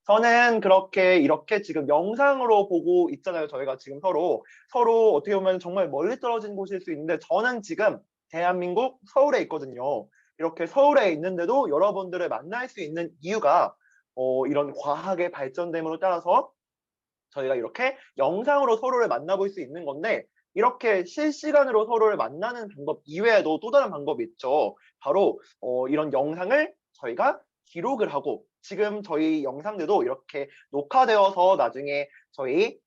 저는 이렇게 지금 영상으로 보고 있잖아요. 저희가 지금 서로 어떻게 보면 정말 멀리 떨어진 곳일 수 있는데 저는 지금 대한민국 서울에 있거든요. 이렇게 서울에 있는데도 여러분들을 만날 수 있는 이유가 이런 과학의 발전됨으로 따라서 저희가 이렇게 영상으로 서로를 만나볼 수 있는 건데 이렇게 실시간으로 서로를 만나는 방법 이외에도 또 다른 방법이 있죠. 바로 이런 영상을 저희가 기록을 하고 지금 저희 영상들도 이렇게 녹화되어서 나중에 저희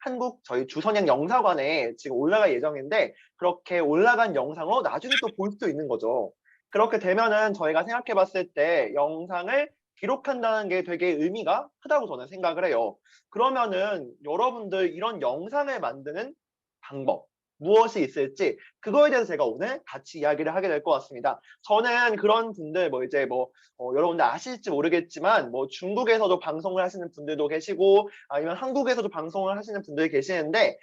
주선양 영사관에 지금 올라갈 예정인데 그렇게 올라간 영상으로 나중에 또 볼 수 있는 거죠. 그렇게 되면은 저희가 생각해 봤을 때 영상을 기록한다는 게 되게 의미가 크다고 저는 생각을 해요. 그러면은 여러분들 이런 영상을 만드는 방법 무엇이 있을지 그거에 대해서 제가 오늘 같이 이야기를 하게 될 것 같습니다. 저는 그런 분들 여러분들 아실지 모르겠지만 중국에서도 방송을 하시는 분들도 계시고 아니면 한국에서도 방송을 하시는 분들이 계시는데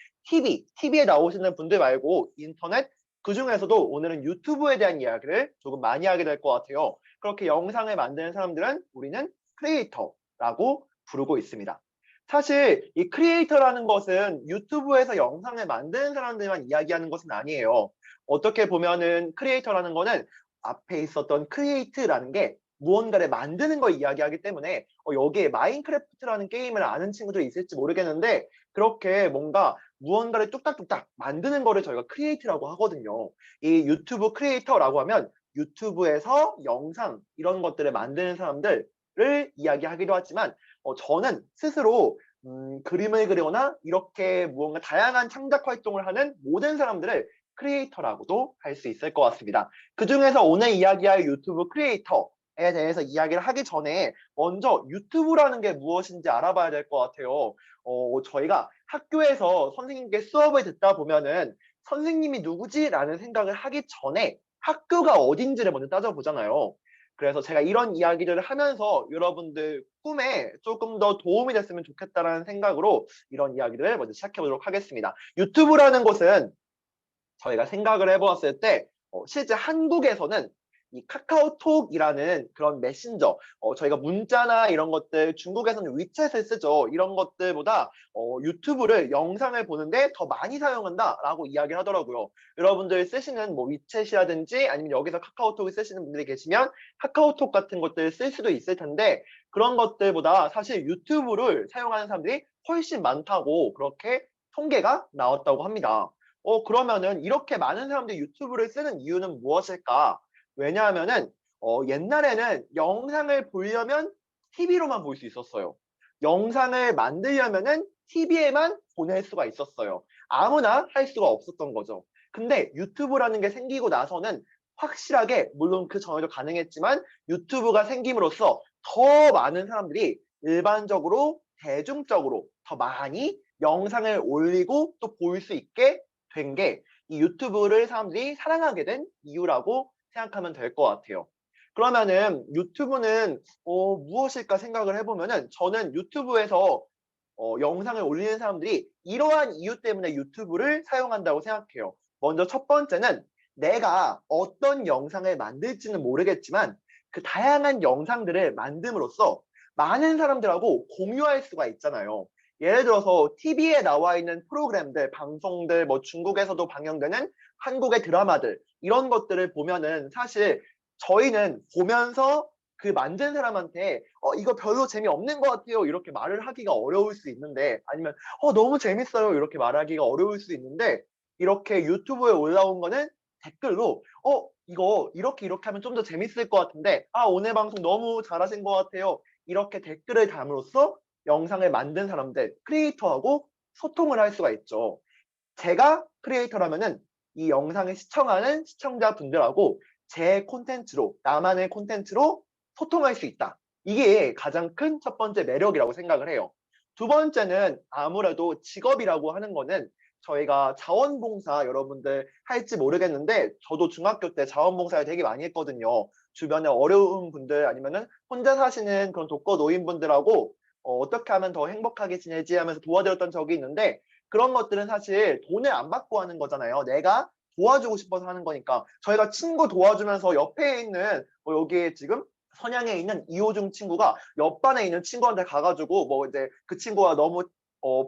TV에 나오시는 분들 말고 인터넷 그중에서도 오늘은 유튜브에 대한 이야기를 조금 많이 하게 될 것 같아요. 그렇게 영상을 만드는 사람들은 우리는 크리에이터라고 부르고 있습니다. 사실 이 크리에이터라는 것은 유튜브에서 영상을 만드는 사람들만 이야기하는 것은 아니에요. 어떻게 보면은 크리에이터라는 거는 앞에 있었던 크리에이트라는 게 무언가를 만드는 걸 이야기하기 때문에 여기에 마인크래프트라는 게임을 아는 친구들이 있을지 모르겠는데 그렇게 뭔가 무언가를 뚝딱뚝딱 만드는 거를 저희가 크리에이트라고 하거든요. 이 유튜브 크리에이터라고 하면 유튜브에서 영상 이런 것들을 만드는 사람들을 이야기하기도 하지만 저는 스스로 그림을 그리거나 이렇게 무언가 다양한 창작 활동을 하는 모든 사람들을 크리에이터라고도 할 수 있을 것 같습니다. 그중에서 오늘 이야기할 유튜브 크리에이터에 대해서 이야기를 하기 전에 먼저 유튜브라는 게 무엇인지 알아봐야 될 것 같아요. 저희가 학교에서 선생님께 수업을 듣다 보면은 선생님이 누구지? 라는 생각을 하기 전에 학교가 어딘지를 먼저 따져보잖아요. 그래서 제가 이런 이야기를 하면서 여러분들 꿈에 조금 더 도움이 됐으면 좋겠다라는 생각으로 이런 이야기를 먼저 시작해 보도록 하겠습니다. 유튜브라는 것은 저희가 생각을 해보았을 때 실제 한국에서는 이 카카오톡이라는 그런 메신저 저희가 문자나 이런 것들 중국에서는 위챗을 쓰죠. 이런 것들보다 유튜브를 영상을 보는데 더 많이 사용한다라고 이야기를 하더라고요. 여러분들 쓰시는 위챗이라든지 아니면 여기서 카카오톡을 쓰시는 분들이 계시면 카카오톡 같은 것들 쓸 수도 있을 텐데 그런 것들보다 사실 유튜브를 사용하는 사람들이 훨씬 많다고 그렇게 통계가 나왔다고 합니다. 그러면은 이렇게 많은 사람들이 유튜브를 쓰는 이유는 무엇일까? 왜냐하면은 옛날에는 영상을 보려면 TV로만 볼 수 있었어요. 영상을 만들려면은 TV에만 보낼 수가 있었어요. 아무나 할 수가 없었던 거죠. 근데 유튜브라는 게 생기고 나서는 확실하게 물론 그 전에도 가능했지만 유튜브가 생김으로써 더 많은 사람들이 일반적으로 대중적으로 더 많이 영상을 올리고 또 볼 수 있게 된 게 이 유튜브를 사람들이 사랑하게 된 이유라고 생각하면 될 것 같아요. 그러면은 유튜브는 무엇일까 생각을 해보면은 저는 유튜브에서 영상을 올리는 사람들이 이러한 이유 때문에 유튜브를 사용한다고 생각해요. 먼저 첫 번째는 내가 어떤 영상을 만들지는 모르겠지만 그 다양한 영상들을 만듦으로써 많은 사람들하고 공유할 수가 있잖아요. 예를 들어서 TV에 나와 있는 프로그램들, 방송들, 중국에서도 방영되는 한국의 드라마들 이런 것들을 보면은 사실 저희는 보면서 그 만든 사람한테 이거 별로 재미없는 것 같아요 이렇게 말을 하기가 어려울 수 있는데 아니면 너무 재밌어요 이렇게 말하기가 어려울 수 있는데 이렇게 유튜브에 올라온 거는 댓글로 이거 이렇게 하면 좀 더 재밌을 것 같은데 오늘 방송 너무 잘하신 것 같아요 이렇게 댓글을 담으로써 영상을 만든 사람들 크리에이터하고 소통을 할 수가 있죠. 제가 크리에이터라면은 이 영상을 시청하는 시청자분들하고 제 콘텐츠로 나만의 콘텐츠로 소통할 수 있다. 이게 가장 큰 첫 번째 매력이라고 생각을 해요. 두 번째는 아무래도 직업이라고 하는 거는 저희가 자원봉사 여러분들 할지 모르겠는데 저도 중학교 때 자원봉사를 되게 많이 했거든요. 주변에 어려운 분들 아니면은 혼자 사시는 그런 독거 노인분들하고 어떻게 하면 더 행복하게 지내지 하면서 도와드렸던 적이 있는데 그런 것들은 사실 돈을 안 받고 하는 거잖아요. 내가 도와주고 싶어서 하는 거니까. 저희가 친구 도와주면서 옆에 있는 여기에 지금 선양에 있는 이호중 친구가 옆반에 있는 친구한테 가가지고 뭐 이제 그 친구가 너무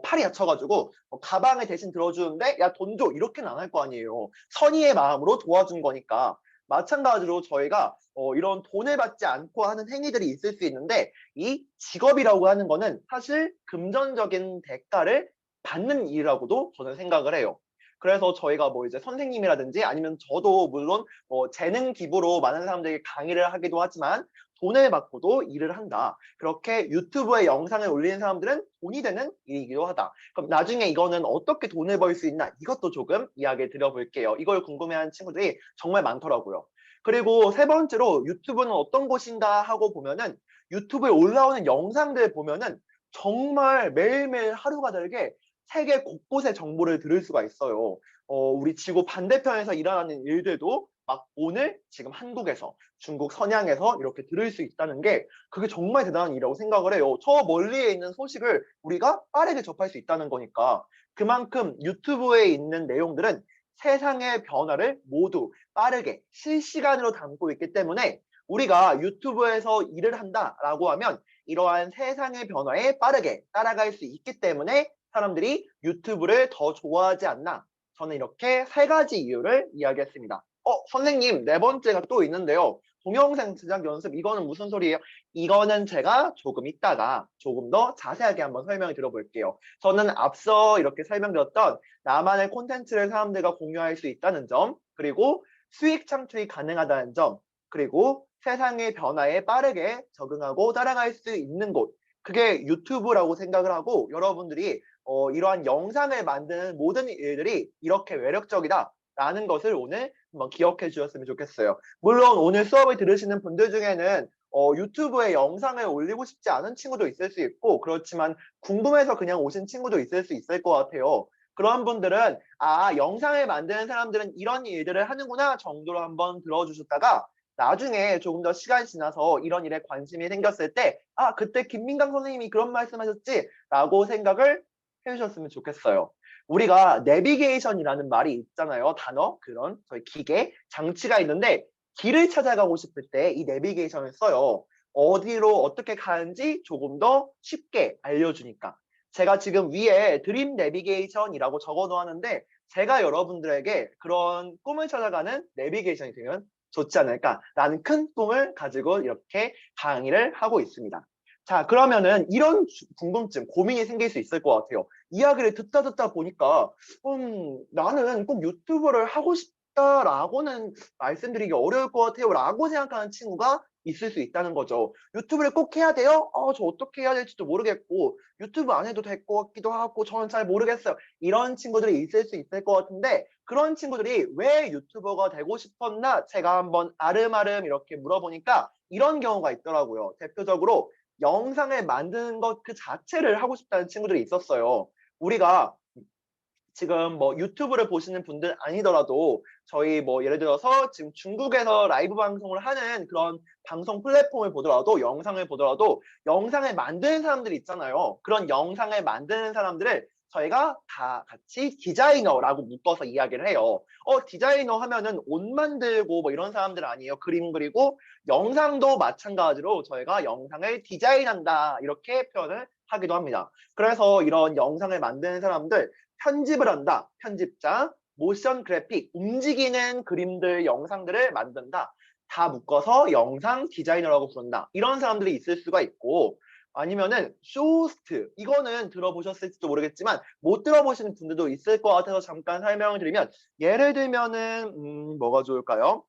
팔이 다쳐가지고 가방을 대신 들어주는데 야 돈 줘 이렇게는 안 할 거 아니에요. 선의의 마음으로 도와준 거니까. 마찬가지로 저희가 이런 돈을 받지 않고 하는 행위들이 있을 수 있는데 이 직업이라고 하는 거는 사실 금전적인 대가를 받는 일이라고도 저는 생각을 해요. 그래서 저희가 뭐 이제 선생님이라든지 아니면 저도 물론 재능 기부로 많은 사람들에게 강의를 하기도 하지만 돈을 받고도 일을 한다. 그렇게 유튜브에 영상을 올리는 사람들은 돈이 되는 일이기도 하다. 그럼 나중에 이거는 어떻게 돈을 벌 수 있나 이것도 조금 이야기 드려볼게요. 이걸 궁금해하는 친구들이 정말 많더라고요. 그리고 세 번째로 유튜브는 어떤 곳인가 하고 보면은 유튜브에 올라오는 영상들 보면은 정말 매일매일 하루가 다르게 세계 곳곳의 정보를 들을 수가 있어요. 우리 지구 반대편에서 일어나는 일들도 막 오늘 지금 한국에서 중국 선양에서 이렇게 들을 수 있다는 게 그게 정말 대단한 일이라고 생각을 해요. 저 멀리에 있는 소식을 우리가 빠르게 접할 수 있다는 거니까 그만큼 유튜브에 있는 내용들은 세상의 변화를 모두 빠르게 실시간으로 담고 있기 때문에 우리가 유튜브에서 일을 한다라고 하면 이러한 세상의 변화에 빠르게 따라갈 수 있기 때문에 사람들이 유튜브를 더 좋아하지 않나. 저는 이렇게 세 가지 이유를 이야기했습니다. 선생님, 네 번째가 또 있는데요. 동영상 제작 연습, 이거는 무슨 소리예요? 이거는 제가 조금 이따가 조금 더 자세하게 한번 설명을 드려볼게요. 저는 앞서 이렇게 설명드렸던 나만의 콘텐츠를 사람들과 공유할 수 있다는 점, 그리고 수익 창출이 가능하다는 점, 그리고 세상의 변화에 빠르게 적응하고 따라갈 수 있는 곳, 그게 유튜브라고 생각을 하고 여러분들이 이러한 영상을 만드는 모든 일들이 이렇게 매력적이다라는 것을 오늘 한번 기억해 주셨으면 좋겠어요. 물론 오늘 수업을 들으시는 분들 중에는 유튜브에 영상을 올리고 싶지 않은 친구도 있을 수 있고 그렇지만 궁금해서 그냥 오신 친구도 있을 수 있을 것 같아요. 그런 분들은 영상을 만드는 사람들은 이런 일들을 하는구나 정도로 한번 들어주셨다가 나중에 조금 더 시간이 지나서 이런 일에 관심이 생겼을 때 그때 김민강 선생님이 그런 말씀하셨지 라고 생각을 해주셨으면 좋겠어요. 우리가 내비게이션이라는 말이 있잖아요. 단어, 그런 저희 기계, 장치가 있는데 길을 찾아가고 싶을 때 이 내비게이션을 써요. 어디로 어떻게 가는지 조금 더 쉽게 알려주니까. 제가 지금 위에 드림 내비게이션이라고 적어 놓았는데 제가 여러분들에게 그런 꿈을 찾아가는 내비게이션이 되면 좋지 않을까라는 큰 꿈을 가지고 이렇게 강의를 하고 있습니다. 자, 그러면은 이런 궁금증, 고민이 생길 수 있을 것 같아요. 이야기를 듣다 보니까 나는 꼭 유튜버를 하고 싶다라고는 말씀드리기 어려울 것 같아요 라고 생각하는 친구가 있을 수 있다는 거죠. 유튜브를 꼭 해야 돼요? 저 어떻게 해야 될지도 모르겠고 유튜브 안 해도 될 것 같기도 하고 저는 잘 모르겠어요. 이런 친구들이 있을 수 있을 것 같은데 그런 친구들이 왜 유튜버가 되고 싶었나 제가 한번 아름아름 이렇게 물어보니까 이런 경우가 있더라고요. 대표적으로 영상을 만드는 것 그 자체를 하고 싶다는 친구들이 있었어요. 우리가 지금 뭐 유튜브를 보시는 분들 아니더라도 저희 뭐 예를 들어서 지금 중국에서 라이브 방송을 하는 그런 방송 플랫폼을 보더라도 영상을 보더라도 영상을 만드는 사람들이 있잖아요. 그런 영상을 만드는 사람들을 저희가 다 같이 디자이너라고 묶어서 이야기를 해요. 디자이너 하면은 옷 만들고 뭐 이런 사람들 아니에요. 그림 그리고 영상도 마찬가지로 저희가 영상을 디자인한다 이렇게 표현을 하기도 합니다. 그래서 이런 영상을 만드는 사람들 편집을 한다. 편집자, 모션 그래픽, 움직이는 그림들, 영상들을 만든다. 다 묶어서 영상 디자이너라고 부른다. 이런 사람들이 있을 수가 있고 아니면은 쇼호스트 이거는 들어보셨을지도 모르겠지만 못 들어보시는 분들도 있을 것 같아서 잠깐 설명을 드리면 예를 들면은 뭐가 좋을까요?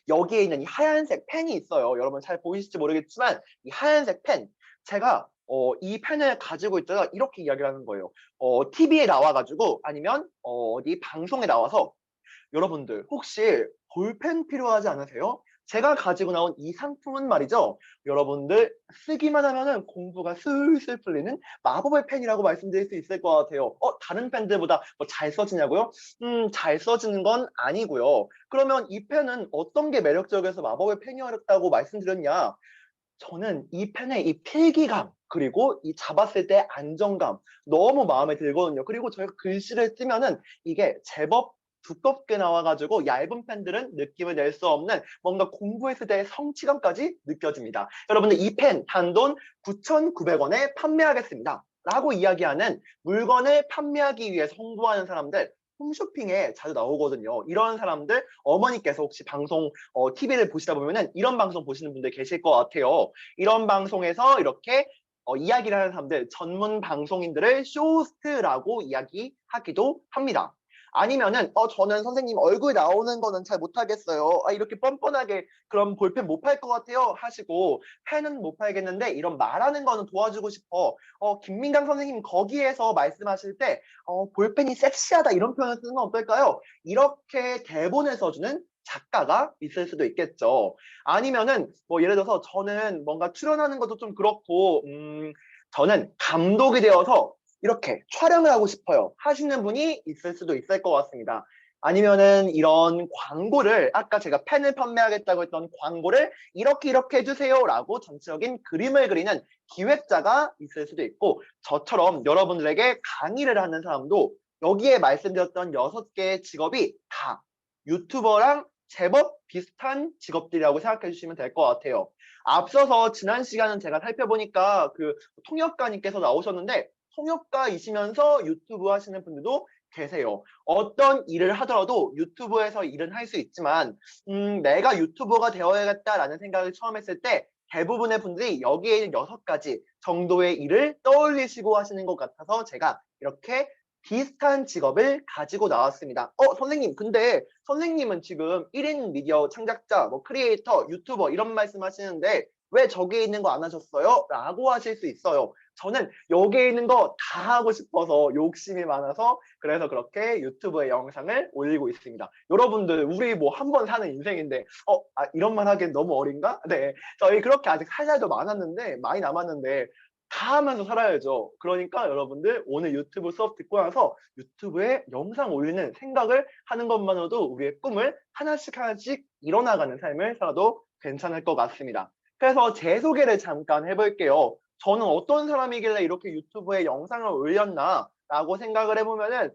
여기에 있는 이 하얀색 펜이 있어요. 여러분 잘 보이실지 모르겠지만 이 하얀색 펜 제가 이 펜을 가지고 있다가 이렇게 이야기를 하는 거예요. TV에 나와가지고 아니면 어디 방송에 나와서 여러분들 혹시 볼펜 필요하지 않으세요? 제가 가지고 나온 이 상품은 말이죠. 여러분들 쓰기만 하면은 공부가 술술 풀리는 마법의 펜이라고 말씀드릴 수 있을 것 같아요. 다른 펜들보다 뭐 잘 써지냐고요? 잘 써지는 건 아니고요. 그러면 이 펜은 어떤 게 매력적이어서 마법의 펜이었다고 말씀드렸냐? 저는 이 펜의 이 필기감 그리고 이 잡았을 때 안정감 너무 마음에 들거든요. 그리고 저희가 글씨를 쓰면은 이게 제법 두껍게 나와가지고 얇은 펜들은 느낌을 낼 수 없는 뭔가 공부했을 때의 성취감까지 느껴집니다. 여러분들 이 펜 단돈 9,900원에 판매하겠습니다 라고 이야기하는 물건을 판매하기 위해서 홍보하는 사람들 홈쇼핑에 자주 나오거든요. 이런 사람들 어머니께서 혹시 방송 TV를 보시다 보면은 이런 방송 보시는 분들 계실 것 같아요. 이런 방송에서 이렇게 이야기를 하는 사람들 전문 방송인들을 쇼호스트라고 이야기하기도 합니다. 아니면은 저는 선생님 얼굴 나오는 거는 잘 못하겠어요. 이렇게 뻔뻔하게 그럼 볼펜 못 팔 것 같아요 하시고 펜은 못 팔겠는데 이런 말하는 거는 도와주고 싶어. 김민강 선생님 거기에서 말씀하실 때 볼펜이 섹시하다 이런 표현을 쓰는 건 어떨까요? 이렇게 대본을 써주는 작가가 있을 수도 있겠죠. 아니면은 뭐 예를 들어서 저는 뭔가 출연하는 것도 좀 그렇고 저는 감독이 되어서 이렇게 촬영을 하고 싶어요 하시는 분이 있을 수도 있을 것 같습니다. 아니면은 이런 광고를 아까 제가 펜을 판매하겠다고 했던 광고를 이렇게 해주세요 라고 전체적인 그림을 그리는 기획자가 있을 수도 있고 저처럼 여러분들에게 강의를 하는 사람도 여기에 말씀드렸던 6개의 직업이 다 유튜버랑 제법 비슷한 직업들이라고 생각해 주시면 될 것 같아요. 앞서서 지난 시간은 제가 살펴보니까 그 통역가님께서 나오셨는데 통역가이시면서 유튜브 하시는 분들도 계세요. 어떤 일을 하더라도 유튜브에서 일은 할 수 있지만 내가 유튜버가 되어야겠다라는 생각을 처음 했을 때 대부분의 분들이 여기에 있는 6가지 정도의 일을 떠올리시고 하시는 것 같아서 제가 이렇게 비슷한 직업을 가지고 나왔습니다. 선생님, 근데 선생님은 지금 1인 미디어 창작자, 뭐 크리에이터, 유튜버 이런 말씀 하시는데 왜 저기에 있는 거 안 하셨어요? 라고 하실 수 있어요. 저는 여기에 있는 거 다 하고 싶어서 욕심이 많아서 그래서 그렇게 유튜브에 영상을 올리고 있습니다. 여러분들 우리 뭐 한 번 사는 인생인데 이런 말 하기엔 너무 어린가? 네, 저희 그렇게 아직 할 날도 많이 남았는데 다 하면서 살아야죠. 그러니까 여러분들 오늘 유튜브 수업 듣고 나서 유튜브에 영상 올리는 생각을 하는 것만으로도 우리의 꿈을 하나씩 이뤄나가는 삶을 살아도 괜찮을 것 같습니다. 그래서 제 소개를 잠깐 해볼게요. 저는 어떤 사람이길래 이렇게 유튜브에 영상을 올렸나 라고 생각을 해보면은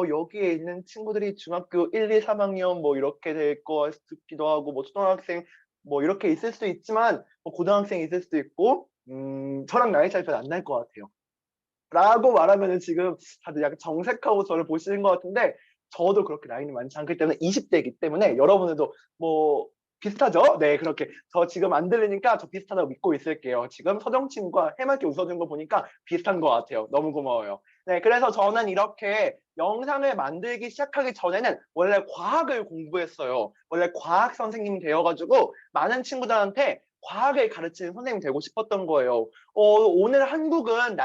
여기에 있는 친구들이 중학교 1, 2, 3학년 뭐 이렇게 될 거 같기도 하고 뭐 초등학생 뭐 이렇게 있을 수도 있지만 뭐 고등학생이 있을 수도 있고 저랑 나이 차이 별로 안 날 것 같아요. 라고 말하면은 지금 다들 약간 정색하고 저를 보시는 것 같은데 저도 그렇게 나이는 많지 않기 때문에 20대이기 때문에 여러분들도 뭐 비슷하죠? 네, 그렇게 저 지금 안 들리니까 저 비슷하다고 믿고 있을게요. 지금 서정 친구가 해맑게 웃어준 거 보니까 비슷한 것 같아요. 너무 고마워요. 네, 그래서 저는 이렇게 영상을 만들기 시작하기 전에는 원래 과학을 공부했어요. 원래 과학 선생님이 되어가지고 많은 친구들한테 과학을 가르치는 선생님이 되고 싶었던 거예요. 오늘 한국은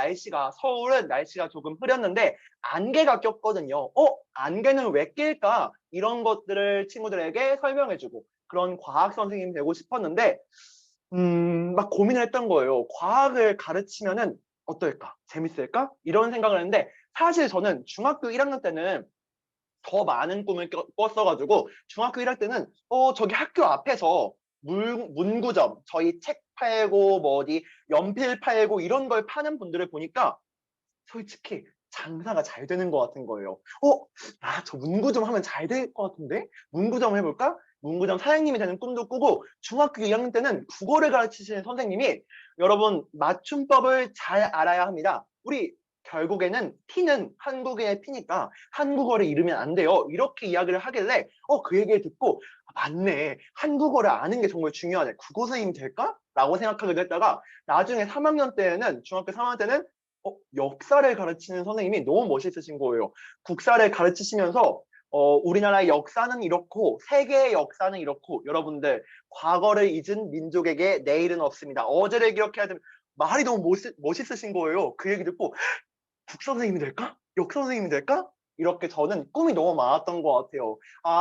서울은 날씨가 조금 흐렸는데 안개가 꼈거든요. 안개는 왜 낄까? 이런 것들을 친구들에게 설명해주고 그런 과학 선생님이 되고 싶었는데 막 고민을 했던 거예요. 과학을 가르치면은 어떨까? 재밌을까? 이런 생각을 했는데 사실 저는 중학교 1학년 때는 더 많은 꿈을 꿨어가지고 중학교 1학년 때는 저기 학교 앞에서 문구점 저희 책 팔고 뭐 어디 연필 팔고 이런 걸 파는 분들을 보니까 솔직히 장사가 잘 되는 것 같은 거예요. 저 문구점 하면 잘 될 것 같은데? 문구점 해볼까? 문구점 사장님이 되는 꿈도 꾸고 중학교 2학년 때는 국어를 가르치시는 선생님이 여러분 맞춤법을 잘 알아야 합니다. 우리 결국에는 T는 한국의 T니까 한국어를 잃으면 안 돼요. 이렇게 이야기를 하길래 그 얘기를 듣고 맞네. 한국어를 아는 게 정말 중요하네. 국어 선생님 될까? 라고 생각하기도 했다가 나중에 3학년 때는 중학교 3학년 때는 역사를 가르치는 선생님이 너무 멋있으신 거예요. 국사를 가르치시면서 우리나라의 역사는 이렇고 세계의 역사는 이렇고 여러분들 과거를 잊은 민족에게 내일은 없습니다. 어제를 기억해야 됩니다. 말이 너무 멋있으신 거예요. 그 얘기 듣고 국사 선생님이 될까? 역사 선생님이 될까? 이렇게 저는 꿈이 너무 많았던 것 같아요.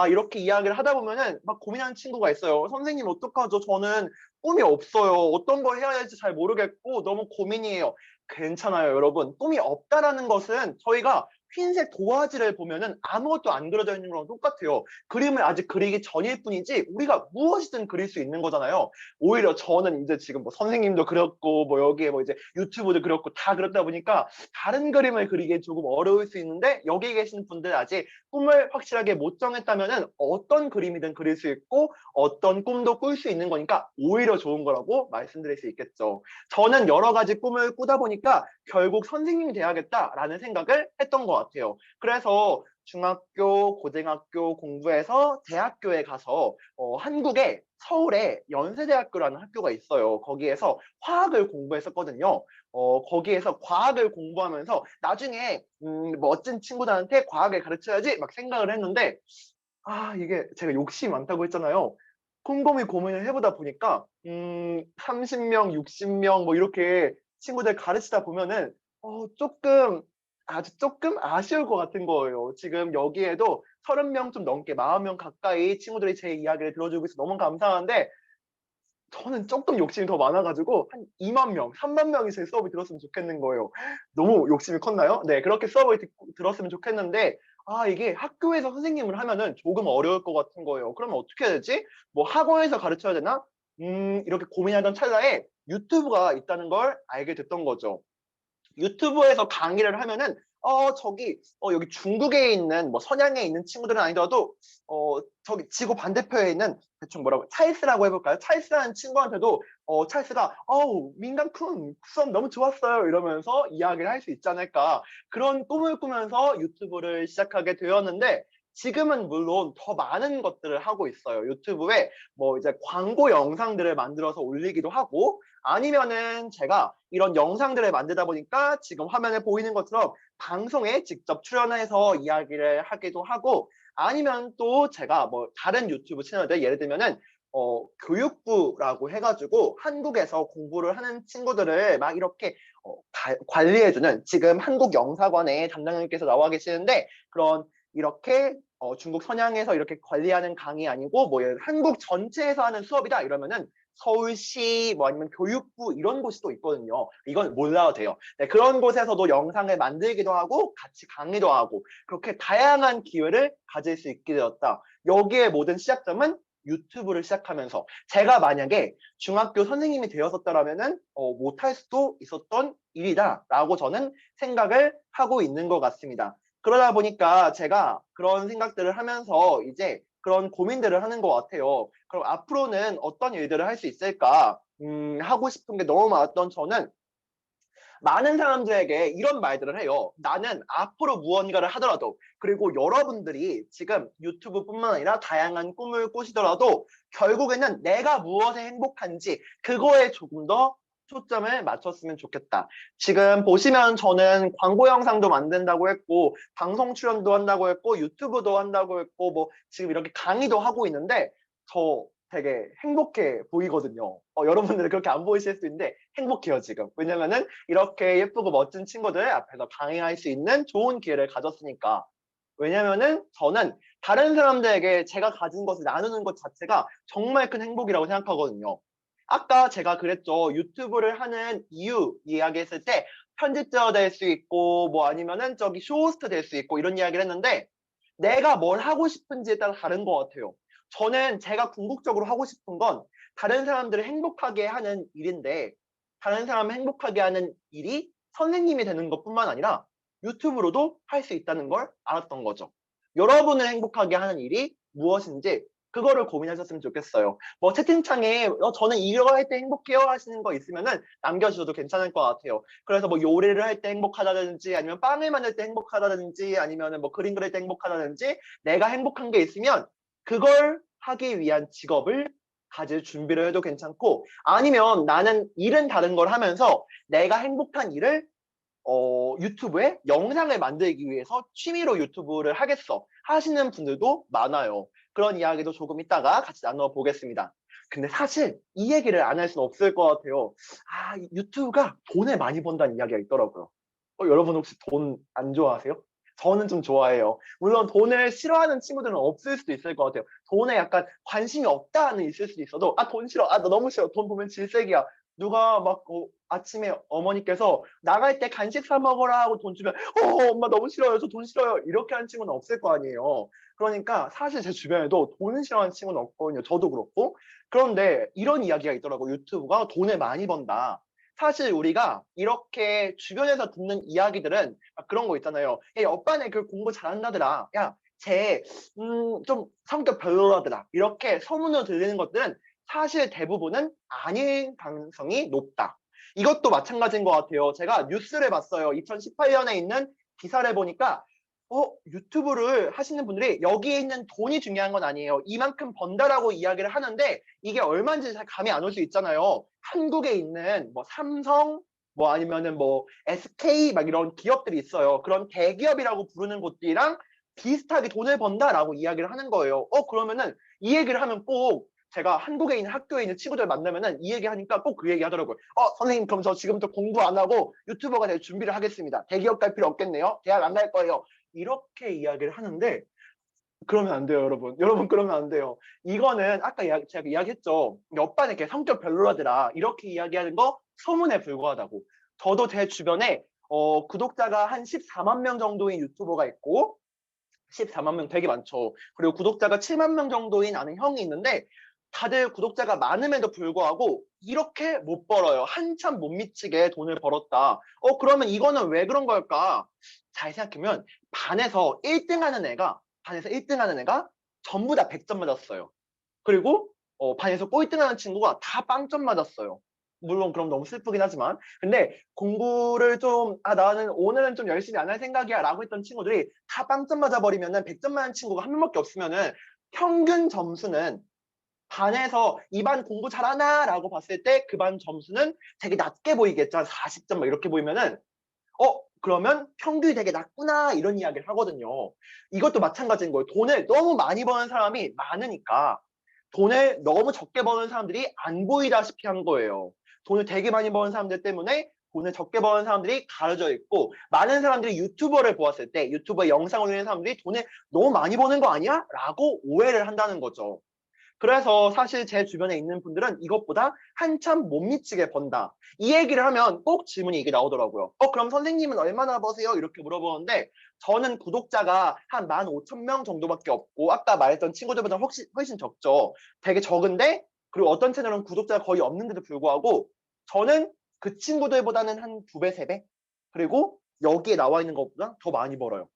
이렇게 이야기를 하다 보면은 막 고민하는 친구가 있어요. 선생님 어떡하죠? 저는 꿈이 없어요. 어떤 걸 해야 할지 잘 모르겠고 너무 고민이에요. 괜찮아요, 여러분. 꿈이 없다라는 것은 저희가 흰색 도화지를 보면은 아무것도 안 그려져 있는 거랑 똑같아요. 그림을 아직 그리기 전일 뿐이지 우리가 무엇이든 그릴 수 있는 거잖아요. 오히려 저는 이제 지금 뭐 선생님도 그렸고 뭐 여기에 뭐 이제 유튜브도 그렸고 다 그렸다 보니까 다른 그림을 그리기 조금 어려울 수 있는데, 여기 계신 분들 아직 꿈을 확실하게 못 정했다면은 어떤 그림이든 그릴 수 있고 어떤 꿈도 꿀 수 있는 거니까 오히려 좋은 거라고 말씀드릴 수 있겠죠. 저는 여러 가지 꿈을 꾸다 보니까 결국 선생님이 돼야겠다라는 생각을 했던 것 같아요. 그래서 중학교, 고등학교 공부해서 대학교에 가서 한국에 서울에 연세대학교라는 학교가 있어요. 거기에서 화학을 공부했었거든요. 거기에서 과학을 공부하면서 나중에 멋진 친구들한테 과학을 가르쳐야지 막 생각을 했는데, 이게 제가 욕심이 많다고 했잖아요. 곰곰이 고민을 해보다 보니까 30명, 60명 뭐 이렇게 친구들 가르치다 보면은 조금 아주 조금 아쉬울 것 같은 거예요. 지금 여기에도 30명 좀 넘게 40명 가까이 친구들이 제 이야기를 들어주고 있어서 너무 감사한데, 저는 조금 욕심이 더 많아가지고 한 2만 명, 3만 명이 제 수업을 들었으면 좋겠는 거예요. 너무 욕심이 컸나요? 네, 그렇게 수업을 들었으면 좋겠는데, 이게 학교에서 선생님을 하면은 조금 어려울 것 같은 거예요. 그러면 어떻게 해야 되지? 뭐 학원에서 가르쳐야 되나? 이렇게 고민하던 찰나에 유튜브가 있다는 걸 알게 됐던 거죠. 유튜브에서 강의를 하면은 여기 중국에 있는 뭐 선양에 있는 친구들은 아니더라도 저기 지구 반대표에 있는 대충 뭐라고 찰스라고 해볼까요? 찰스라는 친구한테도 찰스가 민강쿤 수업 너무 좋았어요 이러면서 이야기를 할 수 있지 않을까, 그런 꿈을 꾸면서 유튜브를 시작하게 되었는데, 지금은 물론 더 많은 것들을 하고 있어요. 유튜브에 뭐 이제 광고 영상들을 만들어서 올리기도 하고, 아니면은 제가 이런 영상들을 만들다 보니까 지금 화면에 보이는 것처럼 방송에 직접 출연해서 이야기를 하기도 하고, 아니면 또 제가 뭐 다른 유튜브 채널들, 예를 들면은 교육부라고 해가지고 한국에서 공부를 하는 친구들을 막 이렇게 관리해주는, 지금 한국 영사관에 담당님께서 나와 계시는데, 그런 이렇게 중국 선양에서 이렇게 관리하는 강의 아니고 뭐 한국 전체에서 하는 수업이다 이러면은 서울시 뭐 아니면 교육부 이런 곳이 또 있거든요. 이건 몰라도 돼요. 네, 그런 곳에서도 영상을 만들기도 하고 같이 강의도 하고, 그렇게 다양한 기회를 가질 수 있게 되었다. 여기에 모든 시작점은 유튜브를 시작하면서, 제가 만약에 중학교 선생님이 되었었다라면은 못할 수도 있었던 일이다라고 저는 생각을 하고 있는 것 같습니다. 그러다 보니까 제가 그런 생각들을 하면서 이제 그런 고민들을 하는 것 같아요. 그럼 앞으로는 어떤 일들을 할 수 있을까? 하고 싶은 게 너무 많았던 저는 많은 사람들에게 이런 말들을 해요. 나는 앞으로 무언가를 하더라도, 그리고 여러분들이 지금 유튜브뿐만 아니라 다양한 꿈을 꾸시더라도 결국에는 내가 무엇에 행복한지 그거에 조금 더 초점을 맞췄으면 좋겠다. 지금 보시면 저는 광고 영상도 만든다고 했고 방송 출연도 한다고 했고 유튜브도 한다고 했고 뭐 지금 이렇게 강의도 하고 있는데, 저 되게 행복해 보이거든요. 여러분들은 그렇게 안 보이실 수 있는데 행복해요 지금. 왜냐면은 이렇게 예쁘고 멋진 친구들 앞에서 강의할 수 있는 좋은 기회를 가졌으니까. 왜냐면은 저는 다른 사람들에게 제가 가진 것을 나누는 것 자체가 정말 큰 행복이라고 생각하거든요. 아까 제가 그랬죠. 유튜브를 하는 이유 이야기했을 때 편집자 될 수 있고 뭐 아니면은 저기 쇼호스트 될 수 있고 이런 이야기를 했는데, 내가 뭘 하고 싶은지에 따라 다른 것 같아요. 저는 제가 궁극적으로 하고 싶은 건 다른 사람들을 행복하게 하는 일인데, 다른 사람을 행복하게 하는 일이 선생님이 되는 것뿐만 아니라 유튜브로도 할 수 있다는 걸 알았던 거죠. 여러분을 행복하게 하는 일이 무엇인지 그거를 고민하셨으면 좋겠어요. 뭐 채팅창에 저는 이거 할 때 행복해요 하시는 거 있으면은 남겨주셔도 괜찮을 것 같아요. 그래서 뭐 요리를 할 때 행복하다든지, 아니면 빵을 만들 때 행복하다든지, 아니면은 뭐 그림 그릴 때 행복하다든지, 내가 행복한 게 있으면 그걸 하기 위한 직업을 가질 준비를 해도 괜찮고, 아니면 나는 일은 다른 걸 하면서 내가 행복한 일을 유튜브에 영상을 만들기 위해서 취미로 유튜브를 하겠어 하시는 분들도 많아요. 그런 이야기도 조금 이따가 같이 나눠보겠습니다. 근데 사실 이 얘기를 안 할 수는 없을 것 같아요. 유튜브가 돈을 많이 번다는 이야기가 있더라고요. 여러분 혹시 돈 안 좋아하세요? 저는 좀 좋아해요. 물론 돈을 싫어하는 친구들은 없을 수도 있을 것 같아요. 돈에 약간 관심이 없다는 있을 수도 있어도 아, 돈 싫어. 아, 나 너무 싫어. 돈 보면 질색이야. 누가 막 아침에 어머니께서 나갈 때 간식 사 먹어라 하고 돈 주면 엄마 너무 싫어요. 저 돈 싫어요. 이렇게 하는 친구는 없을 거 아니에요. 그러니까 사실 제 주변에도 돈을 싫어하는 친구는 없거든요. 저도 그렇고. 그런데 이런 이야기가 있더라고요. 유튜브가 돈을 많이 번다. 사실 우리가 이렇게 주변에서 듣는 이야기들은 그런 거 있잖아요. 야, 옆반에 그 공부 잘한다더라. 야, 쟤, 좀 성격 별로라더라. 이렇게 소문으로 들리는 것들은 사실 대부분은 아닐 가능성이 높다. 이것도 마찬가지인 것 같아요. 제가 뉴스를 봤어요. 2018년에 있는 기사를 보니까 유튜브를 하시는 분들이 여기에 있는 돈이 중요한 건 아니에요. 이만큼 번다라고 이야기를 하는데 이게 얼마인지 잘 감이 안 올 수 있잖아요. 한국에 있는 뭐 삼성, 뭐 아니면은 뭐 SK 막 이런 기업들이 있어요. 그런 대기업이라고 부르는 곳들이랑 비슷하게 돈을 번다라고 이야기를 하는 거예요. 그러면은 이 얘기를 하면 꼭 제가 한국에 있는 학교에 있는 친구들 만나면은 이 얘기 하니까 꼭 그 얘기 하더라고요. 선생님, 그럼 저 지금부터 공부 안 하고 유튜버가 될 준비를 하겠습니다. 대기업 갈 필요 없겠네요. 대학 안 갈 거예요. 이렇게 이야기를 하는데 그러면 안 돼요, 여러분. 여러분, 그러면 안 돼요. 이거는 아까 제가 이야기했죠. 옆반에 이렇게 성격 별로라더라. 이렇게 이야기하는 거 소문에 불과하다고. 저도 제 주변에 구독자가 한 14만 명 정도인 유튜버가 있고 14만 명 되게 많죠. 그리고 구독자가 7만 명 정도인 아는 형이 있는데 다들 구독자가 많음에도 불구하고 이렇게 못 벌어요. 한참 못 미치게 돈을 벌었다. 그러면 이거는 왜 그런 걸까? 잘 생각하면 반에서 1등 하는 애가 전부 다 100점 맞았어요. 그리고 반에서 꼴등하는 친구가 다 빵점 맞았어요. 물론 그럼 너무 슬프긴 하지만 근데 공부를 좀 나는 오늘은 좀 열심히 안 할 생각이야 라고 했던 친구들이 다 빵점 맞아버리면은 100점 맞은 친구가 한 명밖에 없으면은 평균 점수는 반에서 이 반 공부 잘하나 라고 봤을 때 그 반 점수는 되게 낮게 보이겠죠. 한 40점 막 이렇게 보이면은 그러면 평균이 되게 낮구나 이런 이야기를 하거든요. 이것도 마찬가지인 거예요. 돈을 너무 많이 버는 사람이 많으니까 돈을 너무 적게 버는 사람들이 안 보이다시피 한 거예요. 돈을 되게 많이 버는 사람들 때문에 돈을 적게 버는 사람들이 가려져 있고 많은 사람들이 유튜버를 보았을 때 유튜버 영상을 올리는 사람들이 돈을 너무 많이 버는 거 아니야? 라고 오해를 한다는 거죠. 그래서 사실 제 주변에 있는 분들은 이것보다 한참 못 미치게 번다. 이 얘기를 하면 꼭 질문이 이게 나오더라고요. 그럼 선생님은 얼마나 버세요? 이렇게 물어보는데 저는 구독자가 한 15,000명 정도밖에 없고 아까 말했던 친구들보다 훨씬 적죠. 되게 적은데 그리고 어떤 채널은 구독자가 거의 없는데도 불구하고 저는 그 친구들보다는 한 2배, 3배? 그리고 여기에 나와 있는 것보다 더 많이 벌어요.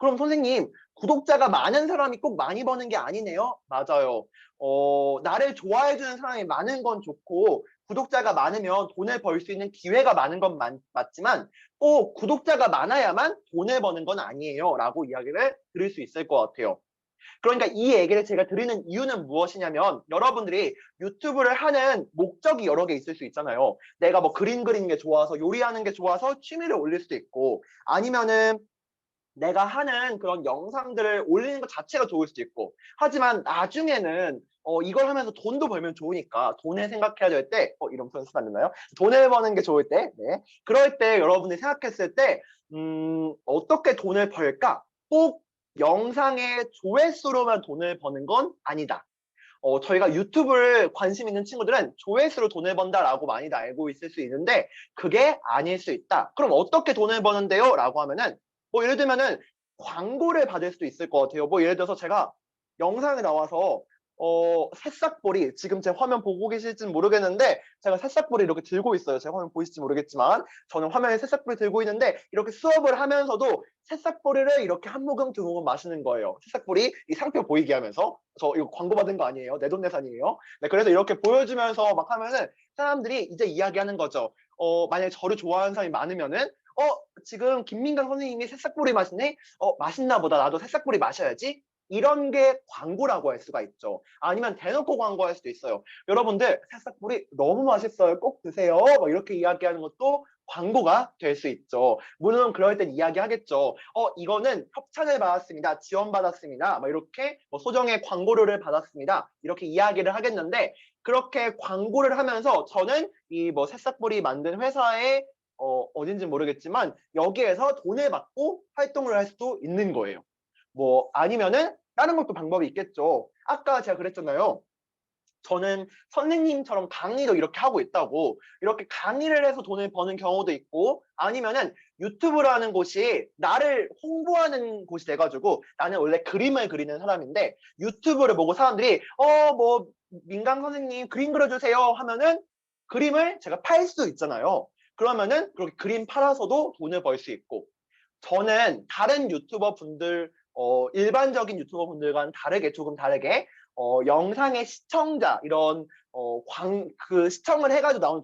그럼 선생님 구독자가 많은 사람이 꼭 많이 버는 게 아니네요. 맞아요. 나를 좋아해주는 사람이 많은 건 좋고 구독자가 많으면 돈을 벌 수 있는 기회가 많은 건 맞지만 꼭 구독자가 많아야만 돈을 버는 건 아니에요. 라고 이야기를 드릴 수 있을 것 같아요. 그러니까 이 얘기를 제가 드리는 이유는 무엇이냐면 여러분들이 유튜브를 하는 목적이 여러 개 있을 수 있잖아요. 내가 뭐 그림 그리는 게 좋아서 요리하는 게 좋아서 취미를 올릴 수도 있고 아니면은 내가 하는 그런 영상들을 올리는 것 자체가 좋을 수도 있고 하지만 나중에는 이걸 하면서 돈도 벌면 좋으니까 돈을 생각해야 될 때 이런 표현 쓰면 안 되나요? 돈을 버는 게 좋을 때 네. 그럴 때 여러분이 생각했을 때 어떻게 돈을 벌까? 꼭 영상의 조회수로만 돈을 버는 건 아니다. 저희가 유튜브를 관심 있는 친구들은 조회수로 돈을 번다라고 많이들 알고 있을 수 있는데 그게 아닐 수 있다. 그럼 어떻게 돈을 버는데요? 라고 하면은 뭐 예를 들면은 광고를 받을 수도 있을 것 같아요. 뭐 예를 들어서 제가 영상에 나와서 새싹보리 지금 제 화면 보고 계실지는 모르겠는데 제가 새싹보리 이렇게 들고 있어요. 제 화면 보이실지 모르겠지만 저는 화면에 새싹보리 들고 있는데 이렇게 수업을 하면서도 새싹보리를 이렇게 한 모금 두 모금 마시는 거예요. 새싹보리 이 상표 보이게 하면서 저 이거 광고 받은 거 아니에요. 내돈내산이에요. 네, 그래서 이렇게 보여주면서 막 하면은 사람들이 이제 이야기하는 거죠. 만약에 저를 좋아하는 사람이 많으면은 지금 김민강 선생님이 새싹보리 마시네? 맛있나 보다. 나도 새싹보리 마셔야지. 이런 게 광고라고 할 수가 있죠. 아니면 대놓고 광고할 수도 있어요. 여러분들 새싹보리 너무 맛있어요. 꼭 드세요. 막 이렇게 이야기하는 것도 광고가 될 수 있죠. 물론 그럴 땐 이야기하겠죠. 이거는 협찬을 받았습니다. 지원받았습니다. 막 이렇게 뭐 소정의 광고료를 받았습니다. 이렇게 이야기를 하겠는데 그렇게 광고를 하면서 저는 이 뭐 새싹보리 만든 회사의 어딘지 모르겠지만 여기에서 돈을 받고 활동을 할 수도 있는 거예요. 뭐 아니면은 다른 것도 방법이 있겠죠. 아까 제가 그랬잖아요. 저는 선생님처럼 강의도 이렇게 하고 있다고. 이렇게 강의를 해서 돈을 버는 경우도 있고, 아니면은 유튜브라는 곳이 나를 홍보하는 곳이 돼가지고, 나는 원래 그림을 그리는 사람인데 유튜브를 보고 사람들이 뭐 민강 선생님 그림 그려주세요 하면은 그림을 제가 팔 수도 있잖아요. 그러면은 그렇게 그림 팔아서도 돈을 벌 수 있고, 저는 다른 유튜버 분들, 일반적인 유튜버 분들과는 다르게, 조금 다르게, 영상의 시청자, 이런, 시청을 해가지고 나온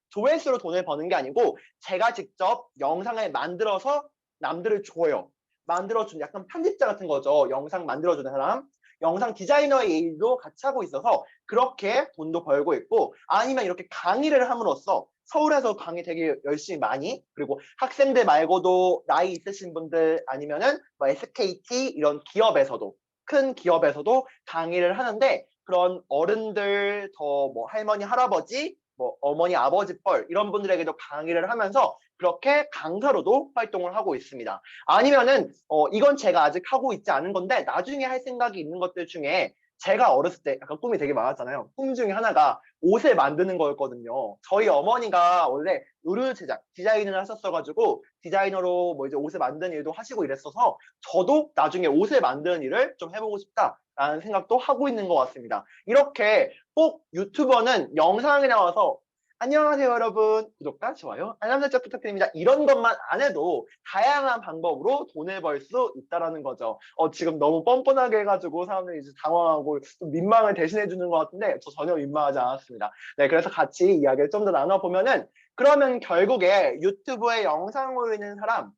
조회수로 돈을 버는 게 아니고, 제가 직접 영상을 만들어서 남들을 줘요. 만들어준 약간 편집자 같은 거죠. 영상 만들어주는 사람. 영상 디자이너의 일도 같이 하고 있어서 그렇게 돈도 벌고 있고, 아니면 이렇게 강의를 함으로써 서울에서 강의 되게 열심히 많이, 그리고 학생들 말고도 나이 있으신 분들 아니면은 뭐 SKT 이런 기업에서도, 큰 기업에서도 강의를 하는데, 그런 어른들, 더 뭐 할머니 할아버지, 뭐 어머니 아버지 뻘 이런 분들에게도 강의를 하면서 그렇게 강사로도 활동을 하고 있습니다. 아니면은 이건 제가 아직 하고 있지 않은 건데 나중에 할 생각이 있는 것들 중에, 제가 어렸을 때 약간 꿈이 되게 많았잖아요. 꿈 중에 하나가 옷을 만드는 거였거든요. 저희 어머니가 원래 의류 제작 디자인을 하셨어가지고 디자이너로 뭐 이제 옷을 만드는 일도 하시고 이랬어서 저도 나중에 옷을 만드는 일을 좀 해보고 싶다라는 생각도 하고 있는 것 같습니다. 이렇게 꼭 유튜버는 영상에 나와서 안녕하세요 여러분, 구독과 좋아요 알람 설정 부탁드립니다, 이런 것만 안 해도 다양한 방법으로 돈을 벌 수 있다라는 거죠. 지금 너무 뻔뻔하게 해가지고 사람들이 이제 당황하고 좀 민망을 대신해 주는 것 같은데 저 전혀 민망하지 않았습니다. 네, 그래서 같이 이야기를 좀 더 나눠보면은, 그러면 결국에 유튜브에 영상 올리는 사람,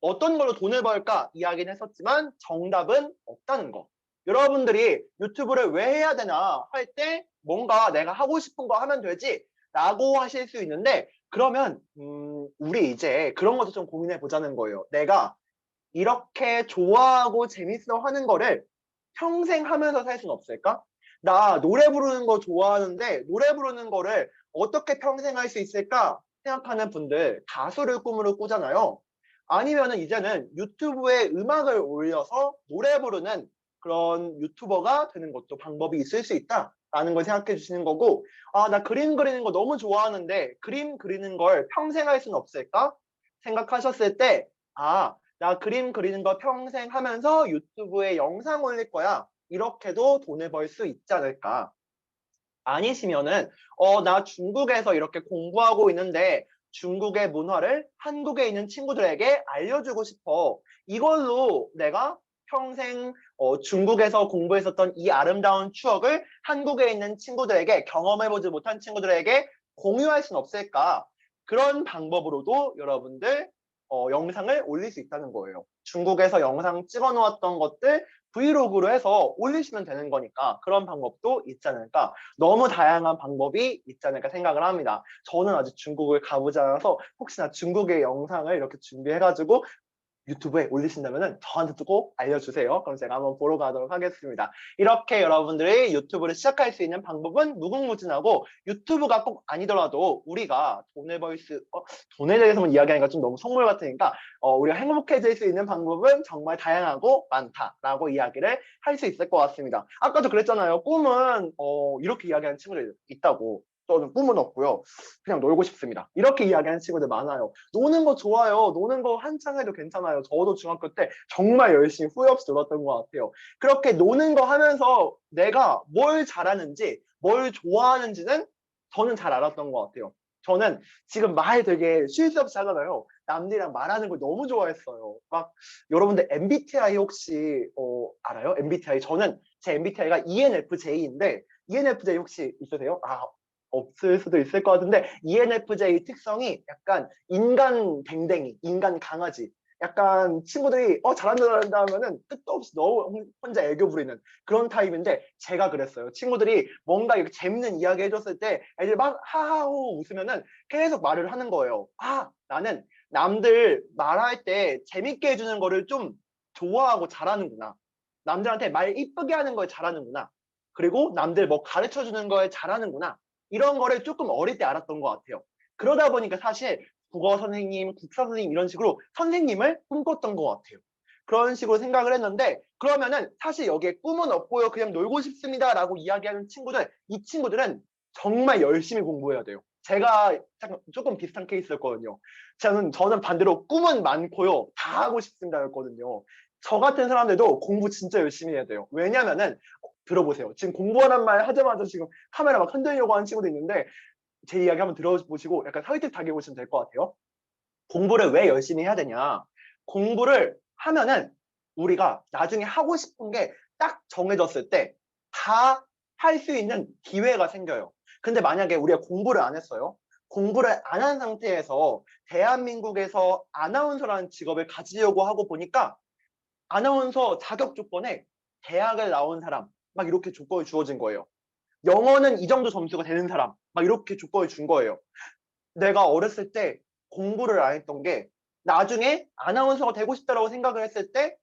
어떤 걸로 돈을 벌까 이야기는 했었지만 정답은 없다는 거. 여러분들이 유튜브를 왜 해야 되나 할 때 뭔가 내가 하고 싶은 거 하면 되지 라고 하실 수 있는데, 그러면 우리 이제 그런 것도 좀 고민해 보자는 거예요. 내가 이렇게 좋아하고 재밌어 하는 거를 평생 하면서 살 수는 없을까? 나 노래 부르는 거 좋아하는데 노래 부르는 거를 어떻게 평생 할 수 있을까 생각하는 분들, 가수를 꿈으로 꾸잖아요. 아니면은 이제는 유튜브에 음악을 올려서 노래 부르는 그런 유튜버가 되는 것도 방법이 있을 수 있다라는 걸 생각해 주시는 거고, 나 그림 그리는 거 너무 좋아하는데 그림 그리는 걸 평생 할 수는 없을까 생각하셨을 때, 나 그림 그리는 거 평생 하면서 유튜브에 영상 올릴 거야, 이렇게도 돈을 벌 수 있지 않을까. 아니시면은 나 중국에서 이렇게 공부하고 있는데 중국의 문화를 한국에 있는 친구들에게 알려주고 싶어. 이걸로 내가 평생 중국에서 공부했었던 이 아름다운 추억을 한국에 있는 친구들에게, 경험해보지 못한 친구들에게 공유할 수는 없을까? 그런 방법으로도 여러분들 영상을 올릴 수 있다는 거예요. 중국에서 영상 찍어 놓았던 것들 브이로그로 해서 올리시면 되는 거니까 그런 방법도 있지 않을까. 너무 다양한 방법이 있지 않을까 생각을 합니다. 저는 아직 중국을 가보지 않아서 혹시나 중국의 영상을 이렇게 준비해가지고 유튜브에 올리신다면 저한테도 꼭 알려주세요. 그럼 제가 한번 보러 가도록 하겠습니다. 이렇게 여러분들이 유튜브를 시작할 수 있는 방법은 무궁무진하고, 유튜브가 꼭 아니더라도 우리가 돈에 대해서만 이야기하니까 좀 너무 속물 같으니까 우리가 행복해질 수 있는 방법은 정말 다양하고 많다라고 이야기를 할 수 있을 것 같습니다. 아까도 그랬잖아요. 꿈은 이렇게 이야기하는 친구들이 있다고. 저는 꿈은 없고요. 그냥 놀고 싶습니다, 이렇게 이야기하는 친구들 많아요. 노는 거 좋아요. 노는 거 한창 해도 괜찮아요. 저도 중학교 때 정말 열심히 후회 없이 놀았던 것 같아요. 그렇게 노는 거 하면서 내가 뭘 잘하는지, 뭘 좋아하는지는 저는 잘 알았던 것 같아요. 저는 지금 말 되게 쉴 새 없이 하잖아요. 남들이랑 말하는 걸 너무 좋아했어요. 막 여러분들 MBTI 혹시 알아요? MBTI. 저는 제 MBTI가 ENFJ인데, ENFJ 혹시 있으세요? 없을 수도 있을 것 같은데, ENFJ 특성이 약간 인간 댕댕이, 인간 강아지. 약간 친구들이 잘한다 하면은 끝도 없이 너무 혼자 애교 부리는 그런 타입인데, 제가 그랬어요. 친구들이 뭔가 이렇게 재밌는 이야기 해줬을 때 애들 막 하하호 웃으면은 계속 말을 하는 거예요. 나는 남들 말할 때 재밌게 해주는 거를 좀 좋아하고 잘하는구나. 남들한테 말 이쁘게 하는 걸 잘하는구나. 그리고 남들 뭐 가르쳐 주는 걸 잘하는구나. 이런 거를 조금 어릴 때 알았던 것 같아요. 그러다 보니까 사실 국어 선생님, 국사 선생님 이런 식으로 선생님을 꿈꿨던 것 같아요. 그런 식으로 생각을 했는데 그러면은 사실 여기에 꿈은 없고요. 그냥 놀고 싶습니다라고 이야기하는 친구들, 이 친구들은 정말 열심히 공부해야 돼요. 제가 조금 비슷한 케이스였거든요. 저는 반대로 꿈은 많고요. 다 하고 싶습니다였거든요. 저 같은 사람들도 공부 진짜 열심히 해야 돼요. 왜냐면은 들어보세요. 지금 공부하란 말 하자마자 지금 카메라 막 흔들려고 하는 친구도 있는데 제 이야기 한번 들어보시고 약간 설득하게 보시면 될 것 같아요. 공부를 왜 열심히 해야 되냐? 공부를 하면은 우리가 나중에 하고 싶은 게 딱 정해졌을 때 다 할 수 있는 기회가 생겨요. 근데 만약에 우리가 공부를 안 했어요. 공부를 안 한 상태에서 대한민국에서 아나운서라는 직업을 가지려고 하고 보니까 아나운서 자격 조건에 대학을 나온 사람 막 이렇게 조건이 주어진 거예요. 영어는 이 정도 점수가 되는 사람 막 이렇게 조건을 준 거예요. 내가 어렸을 때 공부를 안 했던 게 나중에 아나운서가 되고 싶다라고 생각을 했을 때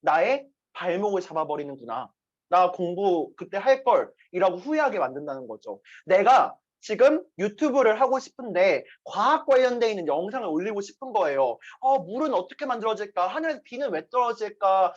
나의 발목을 잡아버리는구나. 나 공부 그때 할 걸이라고 후회하게 만든다는 거죠. 내가 지금 유튜브를 하고 싶은데 과학 관련돼 있는 영상을 올리고 싶은 거예요. 물은 어떻게 만들어질까? 하늘에서 비는 왜 떨어질까?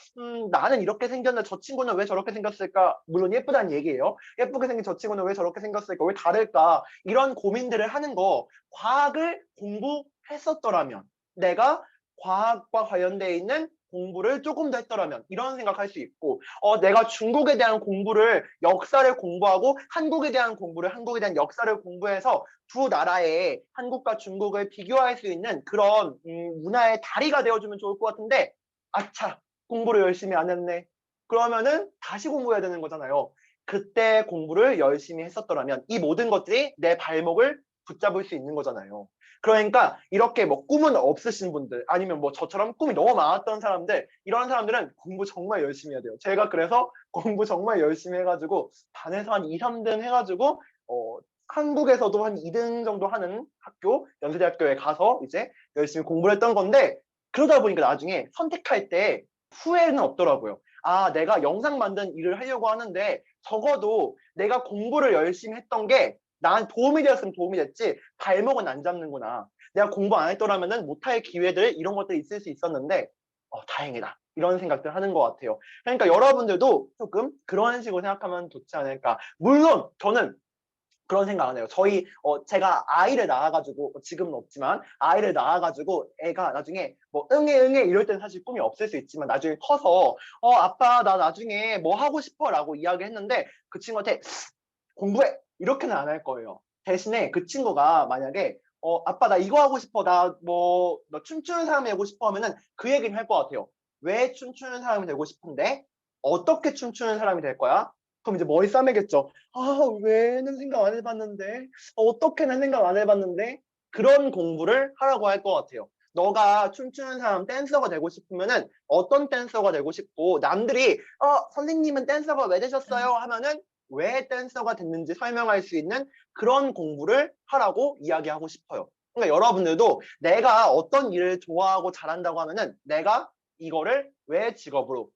나는 이렇게 생겼는데 저 친구는 왜 저렇게 생겼을까? 물론 예쁘다는 얘기예요. 예쁘게 생긴 저 친구는 왜 저렇게 생겼을까? 왜 다를까? 이런 고민들을 하는 거 과학을 공부했었더라면 내가 과학과 관련돼 있는 공부를 조금 더 했더라면 이런 생각할 수 있고 내가 중국에 대한 공부를 역사를 공부하고 한국에 대한 공부를 한국에 대한 역사를 공부해서 두 나라의 한국과 중국을 비교할 수 있는 그런 문화의 다리가 되어주면 좋을 것 같은데 아차 공부를 열심히 안 했네. 그러면은 다시 공부해야 되는 거잖아요. 그때 공부를 열심히 했었더라면 이 모든 것들이 내 발목을 붙잡을 수 있는 거잖아요. 그러니까 이렇게 뭐 꿈은 없으신 분들 아니면 뭐 저처럼 꿈이 너무 많았던 사람들 이런 사람들은 공부 정말 열심히 해야 돼요. 제가 그래서 공부 정말 열심히 해가지고 반에서 한 2, 3등 해가지고 한국에서도 한 2등 정도 하는 학교 연세대학교에 가서 이제 열심히 공부를 했던 건데 그러다 보니까 나중에 선택할 때 후회는 없더라고요. 아, 내가 영상 만든 일을 하려고 하는데 적어도 내가 공부를 열심히 했던 게 난 도움이 되었으면 도움이 됐지 발목은 안 잡는구나. 내가 공부 안 했더라면은 못할 기회들 이런 것들이 있을 수 있었는데 다행이다. 이런 생각들 하는 것 같아요. 그러니까 여러분들도 조금 그런 식으로 생각하면 좋지 않을까. 물론 저는 그런 생각 안 해요. 제가 아이를 낳아가지고 지금은 없지만 아이를 낳아가지고 애가 나중에 뭐 응애 응애 이럴 때는 사실 꿈이 없을 수 있지만 나중에 커서 아빠 나 나중에 뭐 하고 싶어라고 이야기했는데 그 친구한테 공부해 이렇게는 안 할 거예요. 대신에 그 친구가 만약에 아빠 나 이거 하고 싶어 나 뭐 너 춤추는 사람이 되고 싶어 하면은 그 얘기는 할 것 같아요. 왜 춤추는 사람이 되고 싶은데 어떻게 춤추는 사람이 될 거야? 그럼 이제 머리 싸매겠죠. 아 왜는 생각 안 해봤는데 어떻게는 생각 안 해봤는데 그런 공부를 하라고 할 것 같아요. 너가 춤추는 사람 댄서가 되고 싶으면은 어떤 댄서가 되고 싶고 남들이 선생님은 댄서가 왜 되셨어요? 하면은 왜 댄서가 됐는지 설명할 수 있는 그런 공부를 하라고 이야기하고 싶어요. 그러니까 여러분들도 내가 어떤 일을 좋아하고 잘한다고 하면은 내가 이거를 왜 직업으로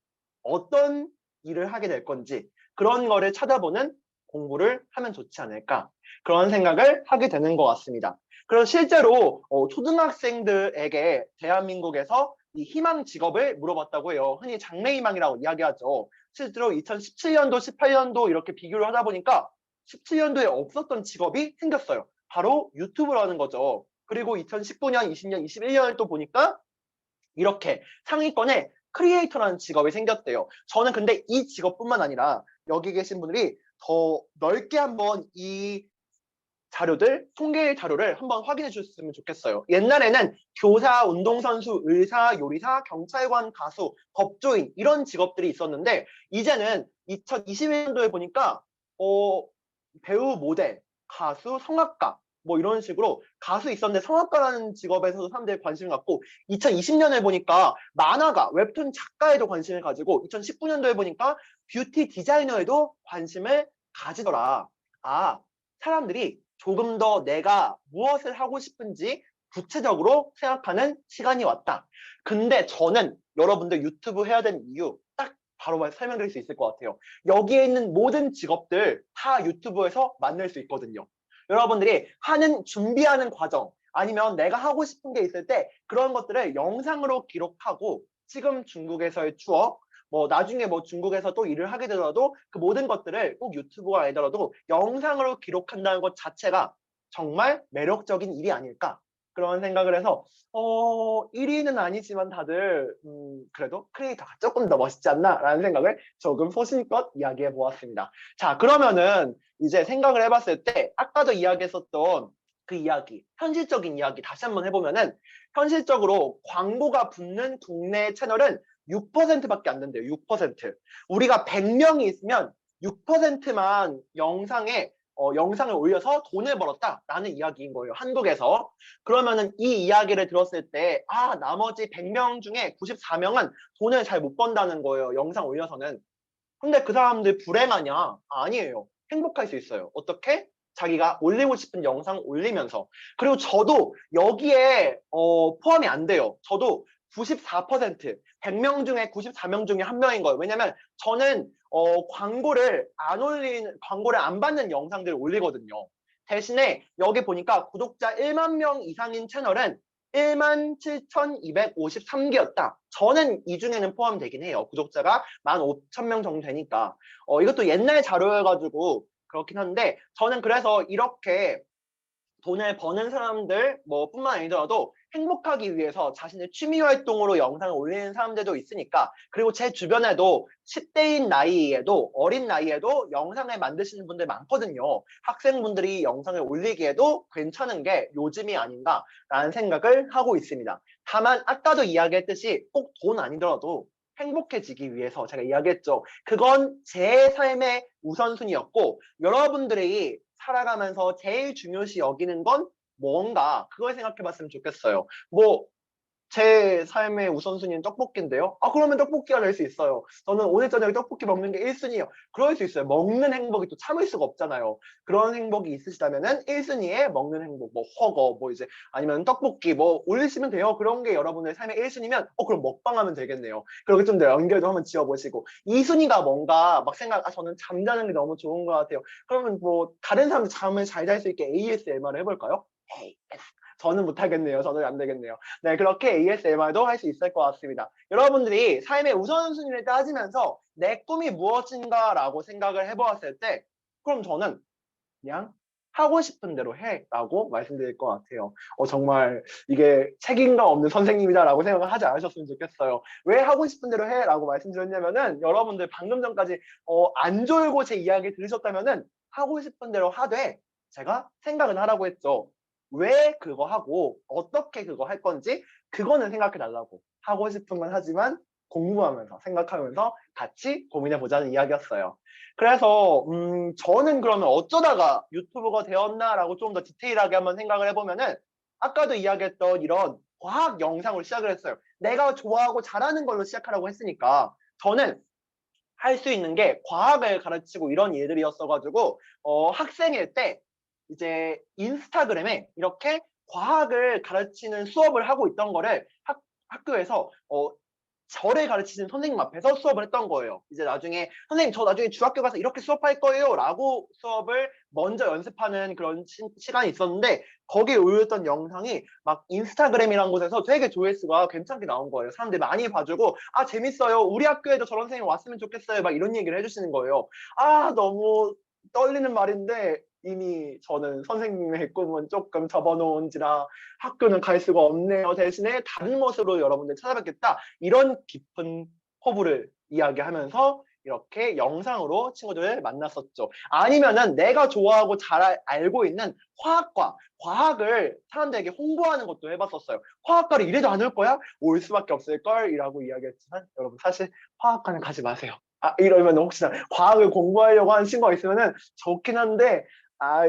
어떤 일을 하게 될 건지 그런 거를 찾아보는 공부를 하면 좋지 않을까 그런 생각을 하게 되는 것 같습니다. 그래서 실제로 초등학생들에게 대한민국에서 이 희망 직업을 물어봤다고 해요. 흔히 장래희망이라고 이야기하죠. 실제로 2017년도, 18년도 이렇게 비교를 하다 보니까 17년도에 없었던 직업이 생겼어요. 바로 유튜브라는 거죠. 그리고 2019년, 20년, 21년을 또 보니까 이렇게 상위권에 크리에이터라는 직업이 생겼대요. 저는 근데 이 직업뿐만 아니라 여기 계신 분들이 더 넓게 한번 이 자료들, 통계 자료를 한번 확인해 주셨으면 좋겠어요. 옛날에는 교사, 운동선수, 의사, 요리사, 경찰관, 가수, 법조인 이런 직업들이 있었는데 이제는 2021년도에 보니까 배우, 모델, 가수, 성악가 뭐 이런 식으로 가수 있었는데 성악가라는 직업에서도 사람들이 관심을 갖고 2020년에 보니까 만화가, 웹툰 작가에도 관심을 가지고 2019년도에 보니까 뷰티 디자이너에도 관심을 가지더라. 아, 사람들이 조금 더 내가 무엇을 하고 싶은지 구체적으로 생각하는 시간이 왔다. 근데 저는 여러분들 유튜브 해야 되는 이유 딱 바로 설명드릴 수 있을 것 같아요. 여기에 있는 모든 직업들 다 유튜브에서 만날 수 있거든요. 여러분들이 준비하는 과정 아니면 내가 하고 싶은 게 있을 때 그런 것들을 영상으로 기록하고 지금 중국에서의 추억 뭐 나중에 뭐 중국에서 또 일을 하게 되더라도 그 모든 것들을 꼭 유튜브가 아니더라도 영상으로 기록한다는 것 자체가 정말 매력적인 일이 아닐까 그런 생각을 해서 1위는 아니지만 다들 그래도 크리에이터가 조금 더 멋있지 않나 라는 생각을 조금 소신껏 이야기해 보았습니다. 자, 그러면은 이제 생각을 해봤을 때 아까도 이야기했었던 그 이야기, 현실적인 이야기 다시 한번 해보면은 현실적으로 광고가 붙는 국내 채널은 6%밖에 안 된대요. 6%. 우리가 100명이 있으면 6%만 영상을 올려서 돈을 벌었다라는 이야기인 거예요. 한국에서. 그러면은 이 이야기를 들었을 때 나머지 100명 중에 94명은 돈을 잘 못 번다는 거예요. 영상 올려서는. 근데 그 사람들 불행하냐? 아니에요. 행복할 수 있어요. 어떻게? 자기가 올리고 싶은 영상 올리면서. 그리고 저도 여기에 포함이 안 돼요. 저도 94%, 100명 중에 94명 중에 한 명인 거예요. 왜냐면 저는 광고를 안 받는 영상들을 올리거든요. 대신에 여기 보니까 구독자 1만 명 이상인 채널은 17,253개였다. 저는 이 중에는 포함되긴 해요. 구독자가 15,000명 정도 되니까. 이것도 옛날 자료여가지고 그렇긴 한데 저는 그래서 이렇게 돈을 버는 사람들 뿐만 아니더라도 행복하기 위해서 자신의 취미 활동으로 영상을 올리는 사람들도 있으니까 그리고 제 주변에도 10대인 나이에도 어린 나이에도 영상을 만드시는 분들 많거든요. 학생분들이 영상을 올리기에도 괜찮은 게 요즘이 아닌가라는 생각을 하고 있습니다. 다만 아까도 이야기했듯이 꼭 돈 아니더라도 행복해지기 위해서 제가 이야기했죠. 그건 제 삶의 우선순위였고 여러분들이 살아가면서 제일 중요시 여기는 건 뭔가 그걸 생각해 봤으면 좋겠어요. 제 삶의 우선순위는 떡볶이인데요. 그러면 떡볶이가 될 수 있어요. 저는 오늘 저녁에 떡볶이 먹는 게 1순위예요. 그럴 수 있어요. 먹는 행복이 또 참을 수가 없잖아요. 그런 행복이 있으시다면은 1순위에 먹는 행복, 허거, 이제 아니면 떡볶이 올리시면 돼요. 그런 게 여러분의 삶의 1순위면 그럼 먹방하면 되겠네요. 그렇게 좀 더 연결도 한번 지어보시고 2순위가 뭔가 저는 잠자는 게 너무 좋은 것 같아요. 그러면 다른 사람들 잠을 잘 잘 수 있게 ASMR을 해볼까요? 저는 못하겠네요. 저는 안 되겠네요. 네, 그렇게 ASMR도 할 수 있을 것 같습니다. 여러분들이 삶의 우선순위를 따지면서 내 꿈이 무엇인가라고 생각을 해보았을 때 그럼 저는 그냥 하고 싶은 대로 해라고 말씀드릴 것 같아요. 정말 이게 책임감 없는 선생님이다라고 생각을 하지 않으셨으면 좋겠어요. 왜 하고 싶은 대로 해라고 말씀드렸냐면은 여러분들 방금 전까지 안 졸고 제 이야기 들으셨다면은 하고 싶은 대로 하되 제가 생각은 하라고 했죠. 왜 그거 하고 어떻게 그거 할 건지 그거는 생각해 달라고. 하고 싶은 건 하지만 공부하면서 생각하면서 같이 고민해 보자는 이야기였어요. 그래서 저는 그러면 어쩌다가 유튜버가 되었나라고 좀 더 디테일하게 한번 생각을 해보면은 아까도 이야기했던 이런 과학 영상으로 시작을 했어요. 내가 좋아하고 잘하는 걸로 시작하라고 했으니까 저는 할 수 있는 게 과학을 가르치고 이런 일들이었어가지고 학생일 때 이제 인스타그램에 이렇게 과학을 가르치는 수업을 하고 있던 거를 학교에서 저를 가르치는 선생님 앞에서 수업을 했던 거예요. 이제 나중에 선생님 저 나중에 중학교 가서 이렇게 수업할 거예요 라고 수업을 먼저 연습하는 그런 시간이 있었는데 거기에 올렸던 영상이 막 인스타그램이라는 곳에서 되게 조회수가 괜찮게 나온 거예요. 사람들이 많이 봐주고 재밌어요. 우리 학교에도 저런 선생님 왔으면 좋겠어요. 막 이런 얘기를 해주시는 거예요. 너무 떨리는 말인데 이미 저는 선생님의 꿈은 조금 접어놓은지라 학교는 갈 수가 없네요. 대신에 다른 모습으로 여러분들 찾아뵙겠다. 이런 깊은 포부를 이야기하면서 이렇게 영상으로 친구들을 만났었죠. 아니면은 내가 좋아하고 잘 알고 있는 과학을 사람들에게 홍보하는 것도 해봤었어요. 화학과를 이래도 안 올 거야? 올 수밖에 없을걸? 이라고 이야기했지만 여러분 사실 화학과는 가지 마세요. 이러면 혹시나 과학을 공부하려고 하는 친구가 있으면은 좋긴 한데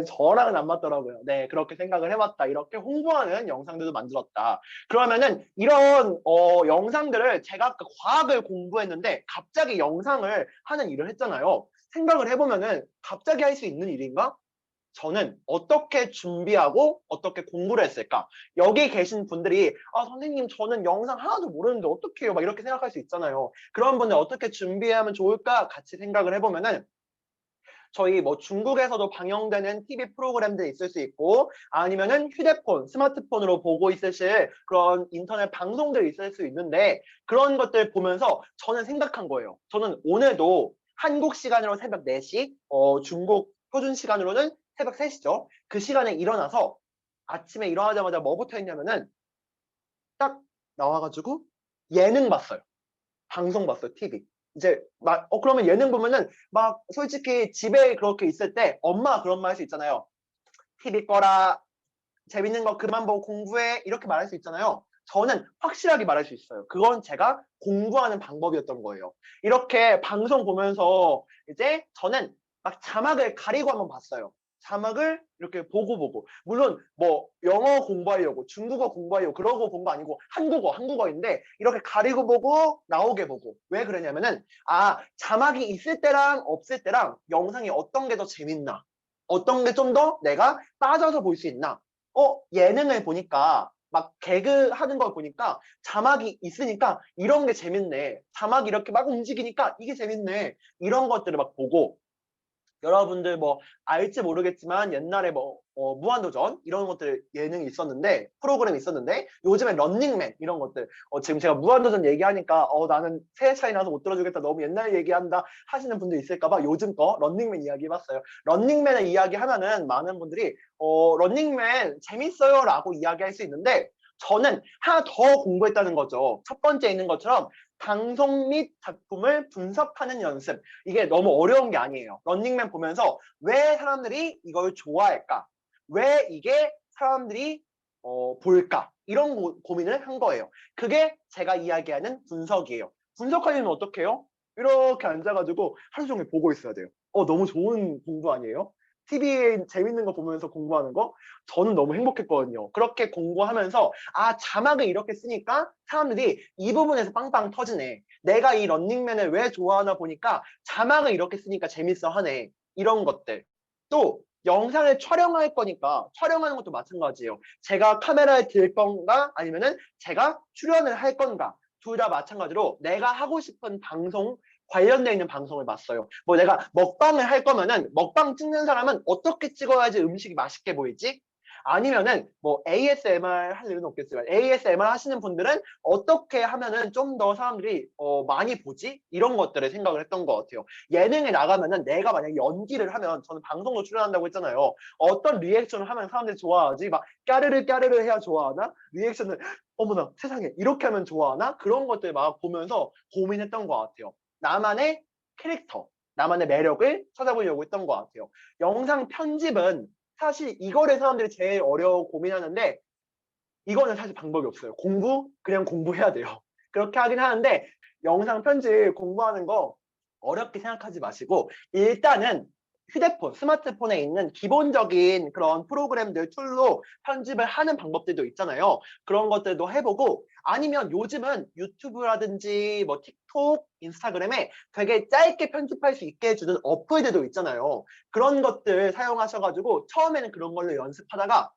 저랑은 안 맞더라고요. 네, 그렇게 생각을 해봤다. 이렇게 홍보하는 영상들도 만들었다. 그러면은 이런 영상들을 제가 아까 과학을 공부했는데 갑자기 영상을 하는 일을 했잖아요. 생각을 해보면은 갑자기 할 수 있는 일인가? 저는 어떻게 준비하고 어떻게 공부를 했을까? 여기 계신 분들이 선생님 저는 영상 하나도 모르는데 어떻게 해요? 막 이렇게 생각할 수 있잖아요. 그런 분들 어떻게 준비하면 좋을까? 같이 생각을 해보면은 저희 뭐 중국에서도 방영되는 TV 프로그램들이 있을 수 있고 아니면은 휴대폰, 스마트폰으로 보고 있으실 그런 인터넷 방송들이 있을 수 있는데 그런 것들 보면서 저는 생각한 거예요. 저는 오늘도 한국 시간으로 새벽 4시, 중국 표준 시간으로는 새벽 3시죠. 그 시간에 일어나서 아침에 일어나자마자 뭐부터 했냐면은 딱 나와가지고 예능 봤어요. 방송 봤어요, TV. 이제 막 그러면 예능 보면은 막 솔직히 집에 그렇게 있을 때 엄마가 그런 말 할 수 있잖아요. TV 꺼라. 재밌는 거 그만 보고 공부해. 이렇게 말할 수 있잖아요. 저는 확실하게 말할 수 있어요. 그건 제가 공부하는 방법이었던 거예요. 이렇게 방송 보면서 이제 저는 막 자막을 가리고 한번 봤어요. 자막을 이렇게 보고 물론 뭐 영어 공부하려고 중국어 공부하려고 그러고 본 거 아니고 한국어인데 이렇게 가리고 보고 나오게 보고 왜 그러냐면은 자막이 있을 때랑 없을 때랑 영상이 어떤 게 더 재밌나 어떤 게 좀 더 내가 빠져서 볼 수 있나 예능을 보니까 막 개그 하는 걸 보니까 자막이 있으니까 이런 게 재밌네. 자막이 이렇게 막 움직이니까 이게 재밌네. 이런 것들을 막 보고 여러분들 뭐 알지 모르겠지만 옛날에 뭐 무한도전 이런 것들 예능이 있었는데 프로그램이 있었는데 요즘에 런닝맨 이런 것들 지금 제가 무한도전 얘기하니까 나는 세대 차이 나서 못 들어주겠다 너무 옛날 얘기한다 하시는 분들 있을까봐 요즘 거 런닝맨 이야기 해봤어요. 런닝맨을 이야기하면은 많은 분들이 런닝맨 재밌어요 라고 이야기할 수 있는데 저는 하나 더 공부했다는 거죠. 첫 번째 있는 것처럼 방송 및 작품을 분석하는 연습. 이게 너무 어려운 게 아니에요. 런닝맨 보면서 왜 사람들이 이걸 좋아할까? 왜 이게 사람들이 볼까? 이런 고민을 한 거예요. 그게 제가 이야기하는 분석이에요. 분석하려면 어떻게 해요? 이렇게 앉아가지고 하루 종일 보고 있어야 돼요. 너무 좋은 공부 아니에요? TV에 재밌는 거 보면서 공부하는 거? 저는 너무 행복했거든요. 그렇게 공부하면서 자막을 이렇게 쓰니까 사람들이 이 부분에서 빵빵 터지네. 내가 이 런닝맨을 왜 좋아하나 보니까 자막을 이렇게 쓰니까 재밌어 하네. 이런 것들. 또 영상을 촬영할 거니까 촬영하는 것도 마찬가지예요. 제가 카메라에 들 건가 아니면은 제가 출연을 할 건가. 둘 다 마찬가지로 내가 하고 싶은 방송 관련되어 있는 방송을 봤어요. 뭐 내가 먹방을 할 거면은 먹방 찍는 사람은 어떻게 찍어야지 음식이 맛있게 보이지? 아니면은 뭐 ASMR 할 일은 없겠지만 ASMR 하시는 분들은 어떻게 하면은 좀 더 사람들이 많이 보지? 이런 것들을 생각을 했던 것 같아요. 예능에 나가면은 내가 만약에 연기를 하면 저는 방송도 출연한다고 했잖아요. 어떤 리액션을 하면 사람들이 좋아하지? 막 까르르 해야 좋아하나? 리액션을 어머나 세상에 이렇게 하면 좋아하나? 그런 것들 막 보면서 고민했던 것 같아요. 나만의 캐릭터, 나만의 매력을 찾아보려고 했던 것 같아요. 영상 편집은 사실 이거를 사람들이 제일 어려워 고민하는데 이거는 사실 방법이 없어요. 그냥 공부해야 돼요. 그렇게 하긴 하는데 영상 편집 공부하는 거 어렵게 생각하지 마시고 일단은 휴대폰, 스마트폰에 있는 기본적인 그런 프로그램들 툴로 편집을 하는 방법들도 있잖아요. 그런 것들도 해보고 아니면 요즘은 유튜브라든지 뭐 틱톡, 인스타그램에 되게 짧게 편집할 수 있게 해주는 어플들도 있잖아요. 그런 것들 사용하셔가지고 처음에는 그런 걸로 연습하다가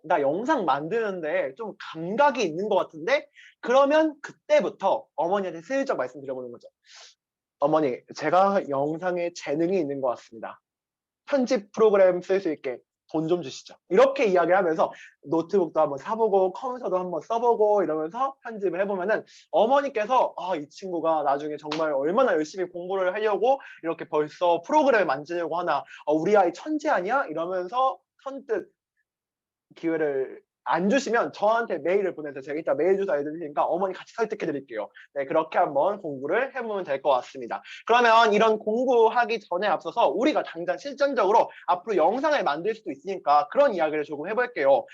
나 영상 만드는데 좀 감각이 있는 것 같은데? 그러면 그때부터 어머니한테 슬쩍 말씀드려보는 거죠. 어머니, 제가 영상에 재능이 있는 것 같습니다. 편집 프로그램 쓸 수 있게 돈 좀 주시죠. 이렇게 이야기를 하면서 노트북도 한번 사보고 컴퓨터도 한번 써보고 이러면서 편집을 해보면은 어머니께서 이 친구가 나중에 정말 얼마나 열심히 공부를 하려고 이렇게 벌써 프로그램을 만지려고 하나 우리 아이 천재 아니야? 이러면서 선뜻 기회를 안 주시면 저한테 메일을 보내세요. 제가 이따 메일 주소 알려드릴 테니까 어머니 같이 설득해 드릴게요. 네, 그렇게 한번 공부를 해보면 될 것 같습니다. 그러면 이런 공부하기 전에 앞서서 우리가 당장 실전적으로 앞으로 영상을 만들 수도 있으니까 그런 이야기를 조금 해볼게요.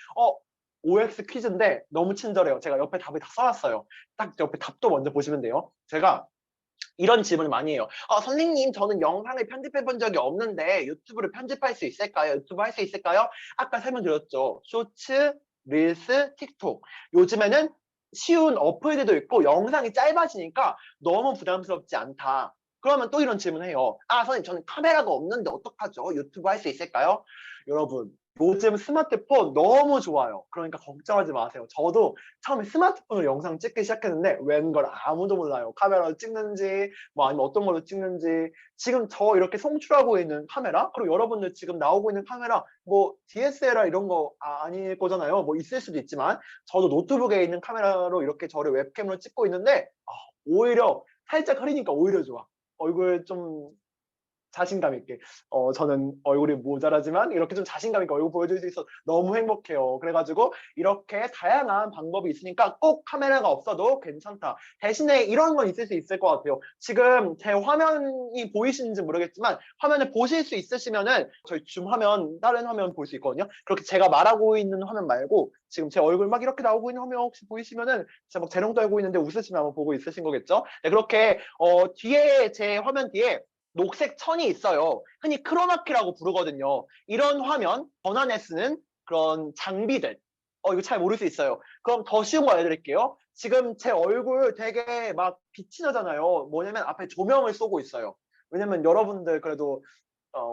OX 퀴즈인데 너무 친절해요. 제가 옆에 답을 다 써놨어요. 딱 옆에 답도 먼저 보시면 돼요. 제가 이런 질문을 많이 해요. 선생님, 저는 영상을 편집해 본 적이 없는데 유튜브를 편집할 수 있을까요? 유튜브 할 수 있을까요? 아까 설명드렸죠. 쇼츠, 릴스, 틱톡. 요즘에는 쉬운 어플들도 있고 영상이 짧아지니까 너무 부담스럽지 않다. 그러면 또 이런 질문을 해요. 선생님, 저는 카메라가 없는데 어떡하죠? 유튜브 할 수 있을까요? 여러분, 요즘 스마트폰 너무 좋아요. 그러니까 걱정하지 마세요. 저도 처음에 스마트폰으로 영상 찍기 시작했는데 웬 걸 아무도 몰라요. 카메라로 찍는지 뭐 아니면 어떤 걸로 찍는지. 지금 저 이렇게 송출하고 있는 카메라, 그리고 여러분들 지금 나오고 있는 카메라 뭐 DSLR 이런 거 아닐 거잖아요. 뭐 있을 수도 있지만 저도 노트북에 있는 카메라로 이렇게 저를 웹캠으로 찍고 있는데 오히려 살짝 흐리니까 오히려 좋아. 얼굴 좀 자신감 있게 저는 얼굴이 모자라지만 이렇게 좀 자신감 있게 얼굴 보여줄 수 있어서 너무 행복해요. 그래가지고 이렇게 다양한 방법이 있으니까 꼭 카메라가 없어도 괜찮다. 대신에 이런 건 있을 수 있을 것 같아요. 지금 제 화면이 보이시는지 모르겠지만 화면을 보실 수 있으시면은 저희 줌 화면, 다른 화면 볼 수 있거든요. 그렇게 제가 말하고 있는 화면 말고 지금 제 얼굴 막 이렇게 나오고 있는 화면 혹시 보이시면은 제가 막 재롱 떨고 있는데 웃으시면 아마 보고 있으신 거겠죠. 네, 그렇게 뒤에 제 화면 뒤에 녹색 천이 있어요. 흔히 크로마키라고 부르거든요. 이런 화면, 전환에 쓰는 그런 장비들. 이거 잘 모를 수 있어요. 그럼 더 쉬운 거 알려드릴게요. 지금 제 얼굴 되게 막 빛이 나잖아요. 뭐냐면 앞에 조명을 쏘고 있어요. 왜냐면 여러분들 그래도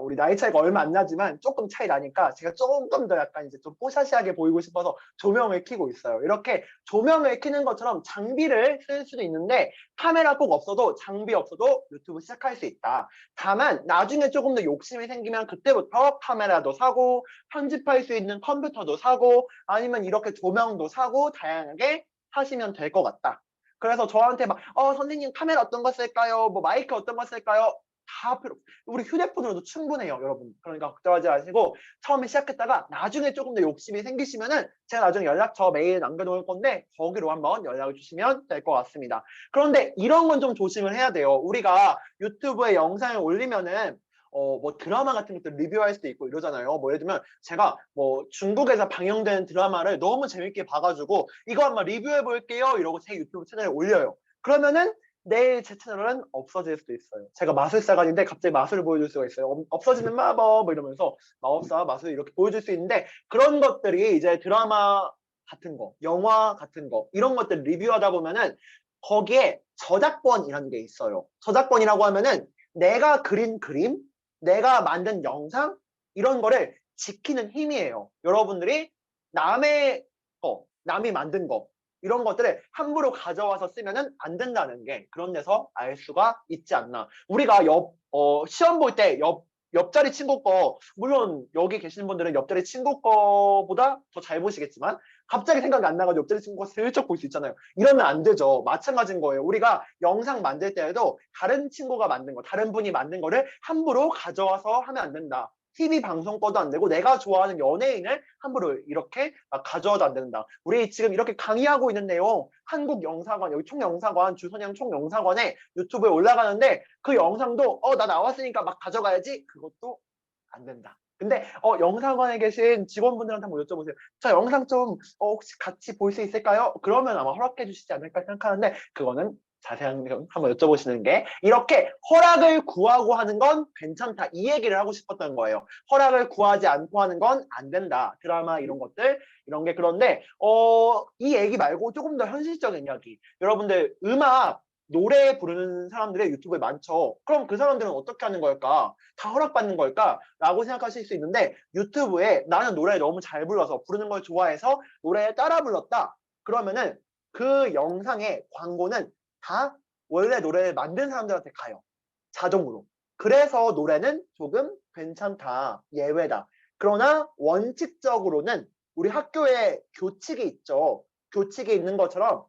우리 나이 차이가 얼마 안 나지만 조금 차이 나니까 제가 조금 더 약간 이제 좀 뽀샤시하게 보이고 싶어서 조명을 켜고 있어요. 이렇게 조명을 켜는 것처럼 장비를 쓸 수도 있는데 카메라 꼭 없어도 장비 없어도 유튜브 시작할 수 있다. 다만 나중에 조금 더 욕심이 생기면 그때부터 카메라도 사고 편집할 수 있는 컴퓨터도 사고 아니면 이렇게 조명도 사고 다양하게 하시면 될 것 같다. 그래서 저한테 막 선생님 카메라 어떤 거 쓸까요? 뭐 마이크 어떤 거 쓸까요? 다 필요 우리 휴대폰으로도 충분해요, 여러분. 그러니까 걱정하지 마시고 처음에 시작했다가 나중에 조금 더 욕심이 생기시면은 제가 나중에 연락처 메일 남겨놓을 건데 거기로 한번 연락을 주시면 될 것 같습니다. 그런데 이런 건 좀 조심을 해야 돼요. 우리가 유튜브에 영상을 올리면은 뭐 드라마 같은 것도 리뷰할 수도 있고 이러잖아요. 뭐 예를 들면 제가 뭐 중국에서 방영된 드라마를 너무 재밌게 봐가지고 이거 한번 리뷰해 볼게요 이러고 제 유튜브 채널에 올려요. 그러면은 내일 제 채널은 없어질 수도 있어요. 제가 마술사관인데 갑자기 마술을 보여줄 수가 있어요. 없어지는 마법 뭐 이러면서 마법사 마술 이렇게 보여줄 수 있는데 그런 것들이 이제 드라마 같은 거, 영화 같은 거 이런 것들 리뷰하다 보면은 거기에 저작권이라는 게 있어요. 저작권이라고 하면은 내가 그린 그림, 내가 만든 영상 이런 거를 지키는 힘이에요. 여러분들이 남의 남이 만든 거 이런 것들을 함부로 가져와서 쓰면은 안 된다는 게 그런 데서 알 수가 있지 않나. 우리가 시험 볼 때 옆자리 친구 거, 물론 여기 계시는 분들은 옆자리 친구 거보다 더 잘 보시겠지만 갑자기 생각이 안 나가지고 옆자리 친구 거 슬쩍 볼 수 있잖아요. 이러면 안 되죠. 마찬가지인 거예요. 우리가 영상 만들 때에도 다른 친구가 만든 거, 다른 분이 만든 거를 함부로 가져와서 하면 안 된다. TV 방송 거도 안 되고 내가 좋아하는 연예인을 함부로 이렇게 가져와도 안 된다. 우리 지금 이렇게 강의하고 있는 내용 한국영사관, 여기 총영사관, 주선영 총영사관에 유튜브에 올라가는데 그 영상도 나 나왔으니까 막 가져가야지. 그것도 안 된다. 근데 영사관에 계신 직원분들한테 한번 여쭤보세요. 저 영상 좀 혹시 같이 볼 수 있을까요? 그러면 아마 허락해 주시지 않을까 생각하는데 그거는 자세한 거 한번 여쭤보시는 게 이렇게 허락을 구하고 하는 건 괜찮다. 이 얘기를 하고 싶었던 거예요. 허락을 구하지 않고 하는 건 안 된다. 드라마 이런 것들 이런 게 그런데 이 얘기 말고 조금 더 현실적인 이야기. 여러분들 음악 노래 부르는 사람들의 유튜브에 많죠. 그럼 그 사람들은 어떻게 하는 걸까? 다 허락받는 걸까? 라고 생각하실 수 있는데 유튜브에 나는 노래 너무 잘 불러서 부르는 걸 좋아해서 노래에 따라 불렀다. 그러면은 그 영상의 광고는 다 원래 노래를 만든 사람들한테 가요. 자동으로. 그래서 노래는 조금 괜찮다. 예외다. 그러나 원칙적으로는 우리 학교에 교칙이 있죠. 교칙이 있는 것처럼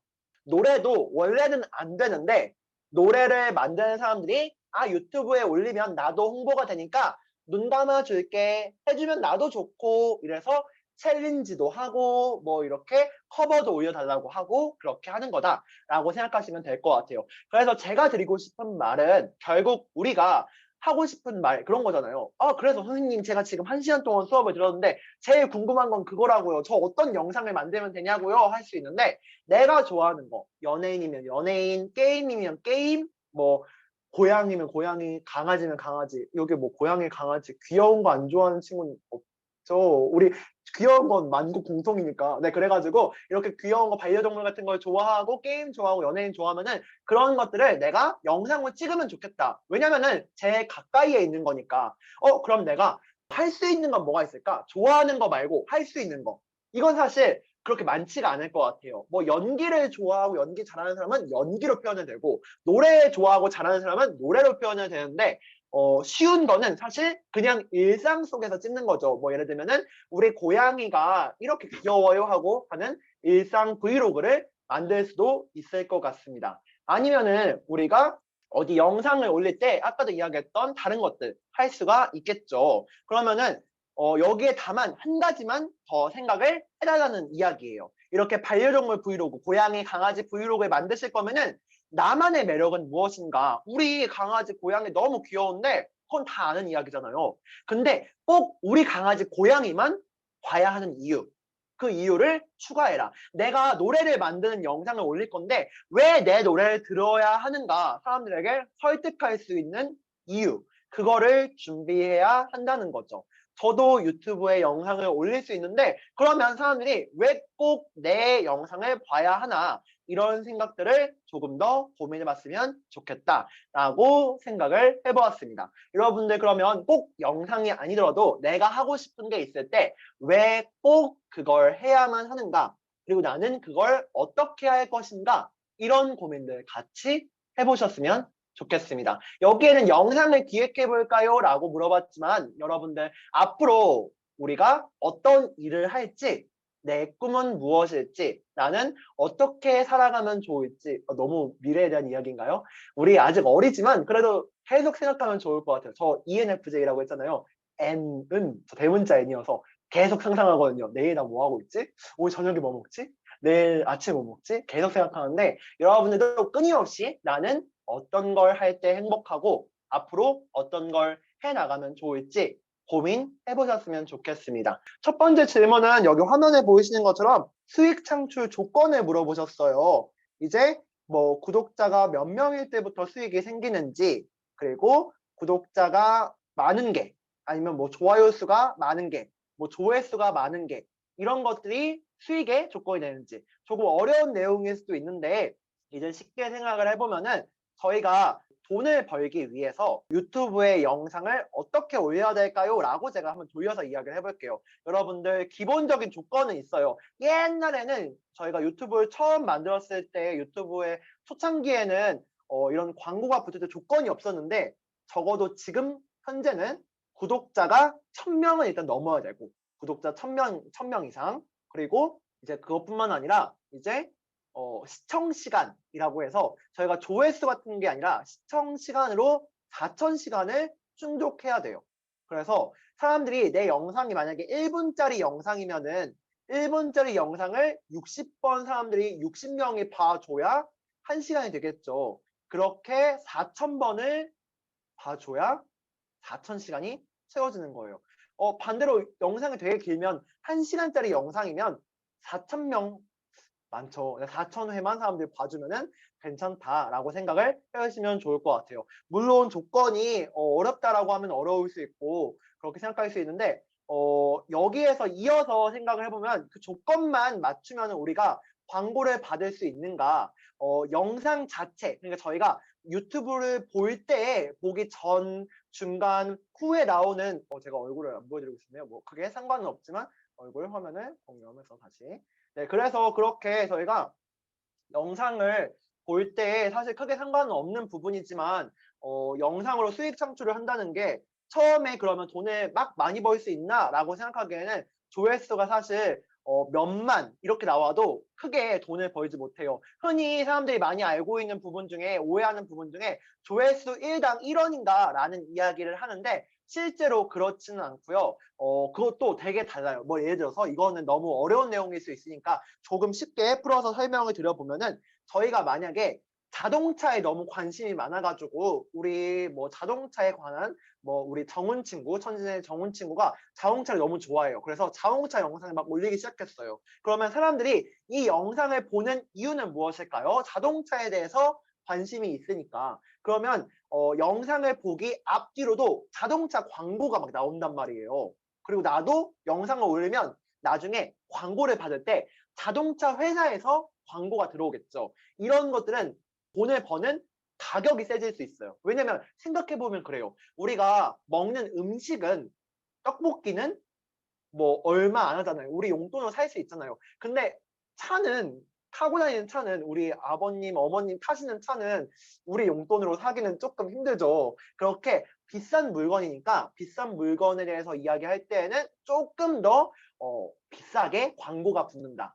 노래도 원래는 안 되는데 노래를 만드는 사람들이 유튜브에 올리면 나도 홍보가 되니까 눈 감아줄게 해주면 나도 좋고 이래서 챌린지도 하고 뭐 이렇게 커버도 올려달라고 하고 그렇게 하는 거다라고 생각하시면 될 것 같아요. 그래서 제가 드리고 싶은 말은 결국 우리가 하고 싶은 말 그런 거잖아요. 그래서 선생님 제가 지금 1시간 동안 수업을 들었는데 제일 궁금한 건 그거라고요. 저 어떤 영상을 만들면 되냐고요. 할 수 있는데 내가 좋아하는 거 연예인이면 연예인, 게임이면 게임, 뭐 고양이면 고양이, 강아지면 강아지. 여기 뭐 고양이, 강아지 귀여운 거 안 좋아하는 친구는 없죠. 우리 귀여운 건 만국 공통이니까. 네, 그래가지고 이렇게 귀여운 거 반려동물 같은 걸 좋아하고 게임 좋아하고 연예인 좋아하면은 그런 것들을 내가 영상으로 찍으면 좋겠다. 왜냐면은 제 가까이에 있는 거니까. 그럼 내가 할 수 있는 건 뭐가 있을까? 좋아하는 거 말고 할 수 있는 거. 이건 사실 그렇게 많지가 않을 것 같아요. 뭐 연기를 좋아하고 연기 잘하는 사람은 연기로 표현을 되고 노래 좋아하고 잘하는 사람은 노래로 표현을 되는데 쉬운 거는 사실 그냥 일상 속에서 찍는 거죠. 뭐 예를 들면은 우리 고양이가 이렇게 귀여워요 하고 하는 일상 브이로그를 만들 수도 있을 것 같습니다. 아니면은 우리가 어디 영상을 올릴 때 아까도 이야기했던 다른 것들 할 수가 있겠죠. 그러면은 여기에 다만 한 가지만 더 생각을 해달라는 이야기예요. 이렇게 반려동물 브이로그, 고양이, 강아지 브이로그를 만드실 거면은 나만의 매력은 무엇인가? 우리 강아지, 고양이 너무 귀여운데 그건 다 아는 이야기잖아요. 근데 꼭 우리 강아지, 고양이만 봐야 하는 이유. 그 이유를 추가해라. 내가 노래를 만드는 영상을 올릴 건데 왜 내 노래를 들어야 하는가? 사람들에게 설득할 수 있는 이유. 그거를 준비해야 한다는 거죠. 저도 유튜브에 영상을 올릴 수 있는데 그러면 사람들이 왜 꼭 내 영상을 봐야 하나 이런 생각들을 조금 더 고민해 봤으면 좋겠다라고 생각을 해보았습니다. 여러분들 그러면 꼭 영상이 아니더라도 내가 하고 싶은 게 있을 때 왜 꼭 그걸 해야만 하는가 그리고 나는 그걸 어떻게 할 것인가 이런 고민들 같이 해보셨으면 좋겠습니다. 여기에는 영상을 기획해 볼까요? 라고 물어봤지만 여러분들 앞으로 우리가 어떤 일을 할지 내 꿈은 무엇일지 나는 어떻게 살아가면 좋을지 너무 미래에 대한 이야기인가요? 우리 아직 어리지만 그래도 계속 생각하면 좋을 것 같아요. 저 ENFJ라고 했잖아요. N은 저 대문자 N이어서 계속 상상하거든요. 내일 나 뭐 하고 있지? 오늘 저녁에 뭐 먹지? 내일 아침에 뭐 먹지? 계속 생각하는데 여러분들도 끊임없이 나는 어떤 걸 할 때 행복하고 앞으로 어떤 걸 해나가면 좋을지 고민해보셨으면 좋겠습니다. 첫 번째 질문은 여기 화면에 보이시는 것처럼 수익 창출 조건을 물어보셨어요. 이제 뭐 구독자가 몇 명일 때부터 수익이 생기는지 그리고 구독자가 많은 게 아니면 뭐 좋아요 수가 많은 게 뭐 조회수가 많은 게 이런 것들이 수익의 조건이 되는지 조금 어려운 내용일 수도 있는데 이제 쉽게 생각을 해보면은 저희가 돈을 벌기 위해서 유튜브에 영상을 어떻게 올려야 될까요? 라고 제가 한번 돌려서 이야기를 해볼게요. 여러분들 기본적인 조건은 있어요. 옛날에는 저희가 유튜브를 처음 만들었을 때 유튜브의 초창기에는 이런 광고가 붙을 때 조건이 없었는데 적어도 지금 현재는 구독자가 1000명은 일단 넘어야 되고 구독자 1000명 이상 그리고 이제 그것뿐만 아니라 이제 시청 시간이라고 해서 저희가 조회수 같은 게 아니라 시청 시간으로 4000시간을 충족해야 돼요. 그래서 사람들이 내 영상이 만약에 1분짜리 영상이면은 1분짜리 영상을 60번 사람들이 60명이 봐줘야 1시간이 되겠죠. 그렇게 4000번을 봐줘야 4000시간이 채워지는 거예요. 반대로 영상이 되게 길면 1시간짜리 영상이면 4000명 많죠. 4000회만 사람들이 봐주면은 괜찮다라고 생각을 해주시면 좋을 것 같아요. 물론 조건이 어렵다라고 하면 어려울 수 있고 그렇게 생각할 수 있는데 여기에서 이어서 생각을 해보면 그 조건만 맞추면 우리가 광고를 받을 수 있는가 영상 자체 그러니까 저희가 유튜브를 볼 때 보기 전, 중간, 후에 나오는 제가 얼굴을 안 보여드리고 싶네요. 뭐 그게 상관은 없지만 얼굴 화면을 공유하면서 다시 네, 그래서 그렇게 저희가 영상을 볼 때 사실 크게 상관은 없는 부분이지만 영상으로 수익 창출을 한다는 게 처음에 그러면 돈을 막 많이 벌 수 있나? 라고 생각하기에는 조회수가 사실 몇만 이렇게 나와도 크게 돈을 벌지 못해요. 흔히 사람들이 많이 알고 있는 부분 중에 오해하는 부분 중에 조회수 1당 1원인가 라는 이야기를 하는데 실제로 그렇지는 않고요. 그것도 되게 달라요. 뭐 예를 들어서 이거는 너무 어려운 내용일 수 있으니까 조금 쉽게 풀어서 설명을 드려보면은 저희가 만약에 자동차에 너무 관심이 많아가지고 우리 뭐 자동차에 관한 뭐 우리 정훈 친구 천진의 정훈 친구가 자동차를 너무 좋아해요. 그래서 자동차 영상을 막 올리기 시작했어요. 그러면 사람들이 이 영상을 보는 이유는 무엇일까요? 자동차에 대해서 관심이 있으니까. 그러면 영상을 보기 앞뒤로도 자동차 광고가 막 나온단 말이에요. 그리고 나도 영상을 올리면 나중에 광고를 받을 때 자동차 회사에서 광고가 들어오겠죠. 이런 것들은 돈을 버는 가격이 세질 수 있어요. 왜냐면 생각해보면 그래요. 우리가 먹는 음식은 떡볶이는 뭐 얼마 안 하잖아요. 우리 용돈으로 살 수 있잖아요. 근데 차는 타고 다니는 차는 우리 아버님, 어머님 타시는 차는 우리 용돈으로 사기는 조금 힘들죠. 그렇게 비싼 물건이니까 비싼 물건에 대해서 이야기할 때에는 조금 더 비싸게 광고가 붙는다.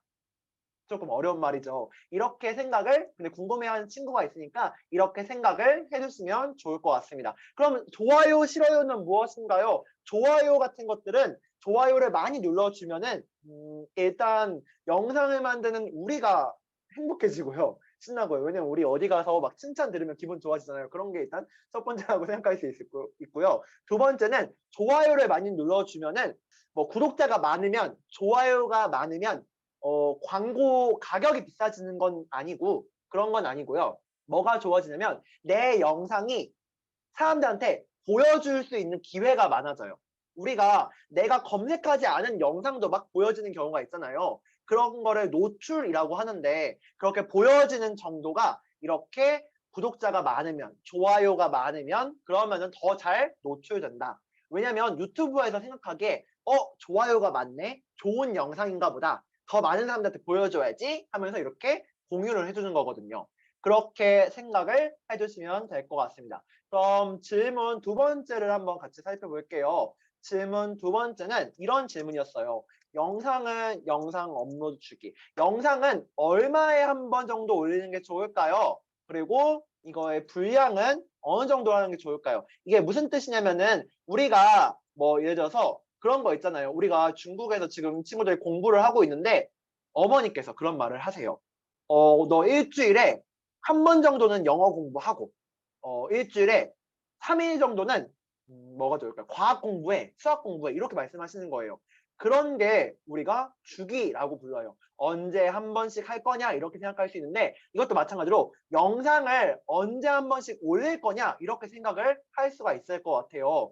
조금 어려운 말이죠. 이렇게 생각을 근데 궁금해하는 친구가 있으니까 이렇게 생각을 해주시면 좋을 것 같습니다. 그럼 좋아요, 싫어요는 무엇인가요? 좋아요 같은 것들은 좋아요를 많이 눌러주면은 일단 영상을 만드는 우리가 행복해지고요. 신나고요. 왜냐면 우리 어디 가서 막 칭찬 들으면 기분 좋아지잖아요. 그런 게 일단 첫 번째라고 생각할 수 있고요. 두 번째는 좋아요를 많이 눌러주면은 뭐 구독자가 많으면 좋아요가 많으면 광고 가격이 비싸지는 건 아니고 그런 건 아니고요. 뭐가 좋아지냐면 내 영상이 사람들한테 보여줄 수 있는 기회가 많아져요. 우리가 내가 검색하지 않은 영상도 막 보여지는 경우가 있잖아요. 그런 거를 노출이라고 하는데 그렇게 보여지는 정도가 이렇게 구독자가 많으면 좋아요가 많으면 그러면은 더 잘 노출된다. 왜냐면 유튜브에서 생각하기에 좋아요가 많네. 좋은 영상인가 보다. 더 많은 사람들한테 보여줘야지 하면서 이렇게 공유를 해주는 거거든요. 그렇게 생각을 해주시면 될 것 같습니다. 그럼 질문 두 번째를 한번 같이 살펴볼게요. 질문 두 번째는 이런 질문이었어요. 영상 업로드 주기. 영상은 얼마에 한 번 정도 올리는 게 좋을까요? 그리고 이거의 분량은 어느 정도 하는 게 좋을까요? 이게 무슨 뜻이냐면은 우리가 뭐 예를 들어서 그런 거 있잖아요. 우리가 중국에서 지금 친구들이 공부를 하고 있는데 어머니께서 그런 말을 하세요. 너 일주일에 한 번 정도는 영어 공부하고 일주일에 3일 정도는 뭐가 좋을까요? 과학 공부에, 수학 공부에 이렇게 말씀하시는 거예요. 그런 게 우리가 주기라고 불러요. 언제 한 번씩 할 거냐 이렇게 생각할 수 있는데 이것도 마찬가지로 영상을 언제 한 번씩 올릴 거냐 이렇게 생각을 할 수가 있을 것 같아요.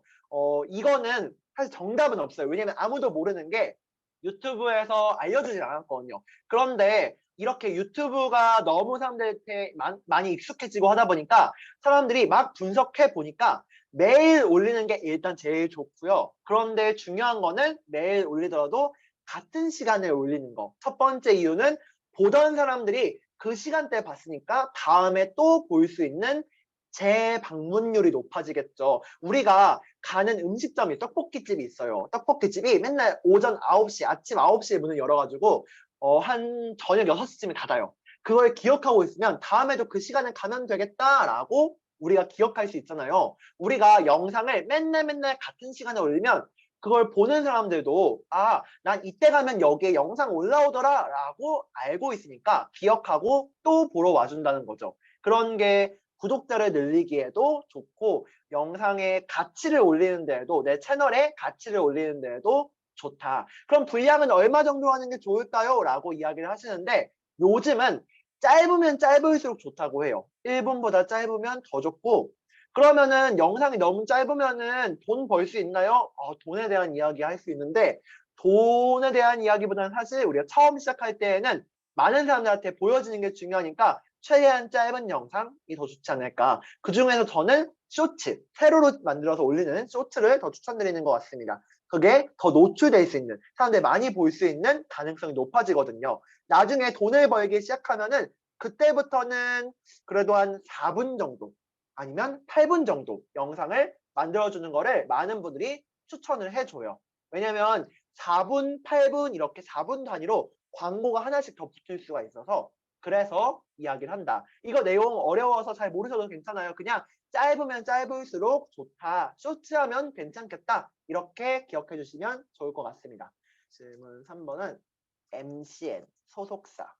이거는 사실 정답은 없어요. 왜냐면 아무도 모르는 게 유튜브에서 알려주질 않았거든요. 그런데 이렇게 유튜브가 너무 사람들한테 많이 익숙해지고 하다 보니까 사람들이 막 분석해 보니까 매일 올리는 게 일단 제일 좋고요. 그런데 중요한 거는 매일 올리더라도 같은 시간에 올리는 거. 첫 번째 이유는 보던 사람들이 그 시간대에 봤으니까 다음에 또 볼 수 있는 재방문율이 높아지겠죠. 우리가 가는 음식점이 떡볶이집이 있어요. 떡볶이집이 맨날 오전 9시, 아침 9시에 문을 열어가지고 한 저녁 6시쯤에 닫아요. 그걸 기억하고 있으면 다음에도 그 시간에 가면 되겠다라고 우리가 기억할 수 있잖아요. 우리가 영상을 맨날 같은 시간에 올리면 그걸 보는 사람들도 난 이때 가면 여기에 영상 올라오더라 라고 알고 있으니까 기억하고 또 보러 와준다는 거죠. 그런 게 구독자를 늘리기에도 좋고 영상의 가치를 올리는 데에도 내 채널의 가치를 올리는 데에도 좋다. 그럼 분량은 얼마 정도 하는 게 좋을까요? 라고 이야기를 하시는데 요즘은 짧으면 짧을수록 좋다고 해요. 1분보다 짧으면 더 좋고 그러면은 영상이 너무 짧으면은 돈 벌 수 있나요? 돈에 대한 이야기 할 수 있는데 돈에 대한 이야기보다는 사실 우리가 처음 시작할 때에는 많은 사람들한테 보여지는 게 중요하니까 최대한 짧은 영상이 더 좋지 않을까. 그 중에서 저는 쇼츠, 세로로 만들어서 올리는 쇼츠를 더 추천드리는 것 같습니다. 그게 더 노출될 수 있는, 사람들이 많이 볼 수 있는 가능성이 높아지거든요. 나중에 돈을 벌기 시작하면은 그때부터는 그래도 한 4분 정도 아니면 8분 정도 영상을 만들어주는 거를 많은 분들이 추천을 해줘요. 왜냐면 4분, 8분 이렇게 4분 단위로 광고가 하나씩 더 붙을 수가 있어서 그래서 이야기를 한다. 이거 내용 어려워서 잘 모르셔도 괜찮아요. 그냥 짧으면 짧을수록 좋다. 쇼츠하면 괜찮겠다. 이렇게 기억해 주시면 좋을 것 같습니다. 질문 3번은 MCN, 소속사.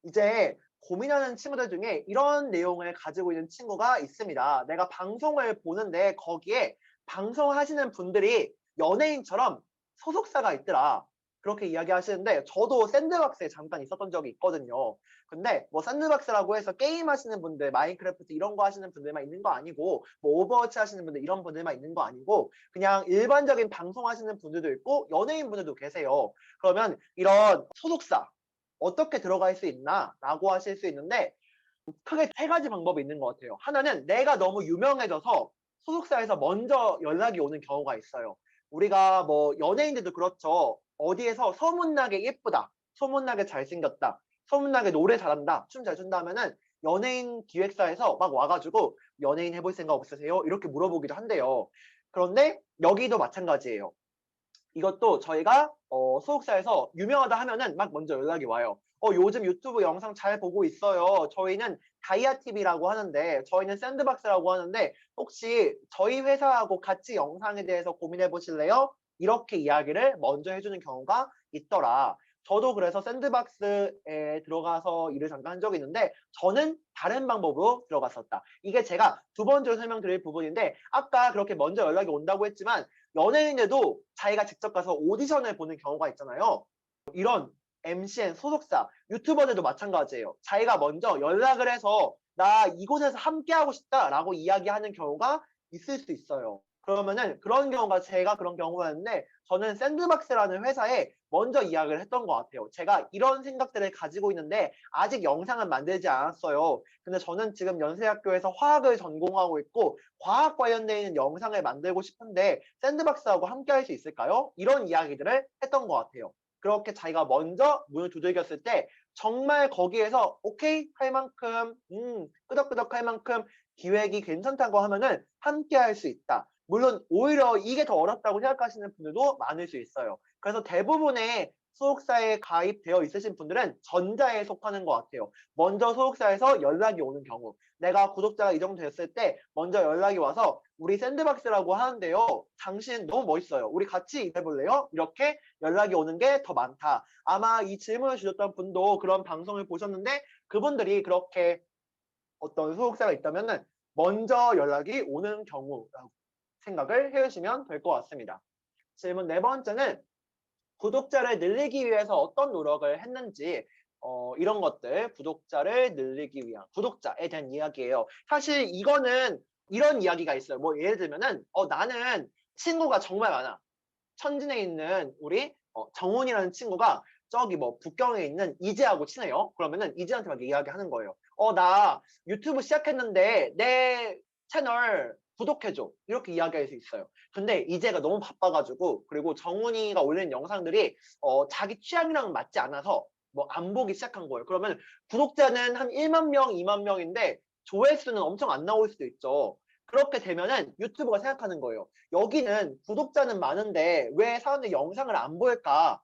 이제 고민하는 친구들 중에 이런 내용을 가지고 있는 친구가 있습니다. 내가 방송을 보는데 거기에 방송하시는 분들이 연예인처럼 소속사가 있더라. 그렇게 이야기하시는데 저도 샌드박스에 잠깐 있었던 적이 있거든요. 근데 뭐 샌드박스라고 해서 게임 하시는 분들, 마인크래프트 이런 거 하시는 분들만 있는 거 아니고 뭐 오버워치 하시는 분들 이런 분들만 있는 거 아니고 그냥 일반적인 방송 하시는 분들도 있고 연예인 분들도 계세요. 그러면 이런 소속사 어떻게 들어갈 수 있나? 라고 하실 수 있는데 크게 세 가지 방법이 있는 것 같아요. 하나는 내가 너무 유명해져서 소속사에서 먼저 연락이 오는 경우가 있어요. 우리가 뭐 연예인들도 그렇죠. 어디에서 소문나게 예쁘다, 소문나게 잘생겼다, 소문나게 노래 잘한다, 춤 잘 춘다 하면은 연예인 기획사에서 막 와 가지고 "연예인 해볼 생각 없으세요?" 이렇게 물어보기도 한대요. 그런데 여기도 마찬가지예요. 이것도 저희가 소속사에서 유명하다 하면은 막 먼저 연락이 와요. 요즘 유튜브 영상 잘 보고 있어요. 저희는 다이아TV라고 하는데 저희는 샌드박스라고 하는데 혹시 저희 회사하고 같이 영상에 대해서 고민해 보실래요? 이렇게 이야기를 먼저 해 주는 경우가 있더라. 저도 그래서 샌드박스에 들어가서 일을 잠깐 한 적이 있는데 저는 다른 방법으로 들어갔었다. 이게 제가 두 번째로 설명드릴 부분인데 아까 그렇게 먼저 연락이 온다고 했지만 연예인들도 자기가 직접 가서 오디션을 보는 경우가 있잖아요. 이런 MCN 소속사, 유튜버들도 마찬가지예요. 자기가 먼저 연락을 해서 "나 이곳에서 함께하고 싶다."라고 이야기하는 경우가 있을 수 있어요. 그러면은 그런 경우가 제가 그런 경우였는데 저는 샌드박스라는 회사에 먼저 이야기를 했던 것 같아요. 제가 이런 생각들을 가지고 있는데 아직 영상은 만들지 않았어요. 근데 저는 지금 연세대학교에서 화학을 전공하고 있고 과학 관련되어 있는 영상을 만들고 싶은데 샌드박스하고 함께할 수 있을까요? 이런 이야기들을 했던 것 같아요. 그렇게 자기가 먼저 문을 두들겼을 때 정말 거기에서 오케이 할 만큼 끄덕끄덕 할 만큼 기획이 괜찮다고 하면은 함께할 수 있다. 물론 오히려 이게 더 어렵다고 생각하시는 분들도 많을 수 있어요. 그래서 대부분의 소속사에 가입되어 있으신 분들은 전자에 속하는 것 같아요. 먼저 소속사에서 연락이 오는 경우 내가 구독자가 이 정도 됐을 때 먼저 연락이 와서 "우리 샌드박스라고 하는데요. 당신 너무 멋있어요. 우리 같이 일해볼래요?" 이렇게 연락이 오는 게 더 많다. 아마 이 질문을 주셨던 분도 그런 방송을 보셨는데 그분들이 그렇게 어떤 소속사가 있다면은 먼저 연락이 오는 경우라고 생각을 해 주시면 될 것 같습니다. 질문 네 번째는 구독자를 늘리기 위해서 어떤 노력을 했는지 이런 것들 구독자를 늘리기 위한 구독자에 대한 이야기예요. 사실 이거는 이런 이야기가 있어요. 뭐 예를 들면은 나는 친구가 정말 많아. 천진에 있는 우리 정훈이라는 친구가 저기 뭐 북경에 있는 이재하고 친해요. 그러면은 이재한테 막 이야기하는 거예요. 나 유튜브 시작했는데 내 채널 구독해 줘." 이렇게 이야기할 수 있어요. 근데 이재가 너무 바빠 가지고 그리고 정훈이가 올리는 영상들이 자기 취향이랑 맞지 않아서 뭐 안 보기 시작한 거예요. 그러면 구독자는 한 1만 명, 2만 명인데 조회수는 엄청 안 나올 수도 있죠. 그렇게 되면은 유튜브가 생각하는 거예요. '여기는 구독자는 많은데 왜 사람들이 영상을 안 볼까?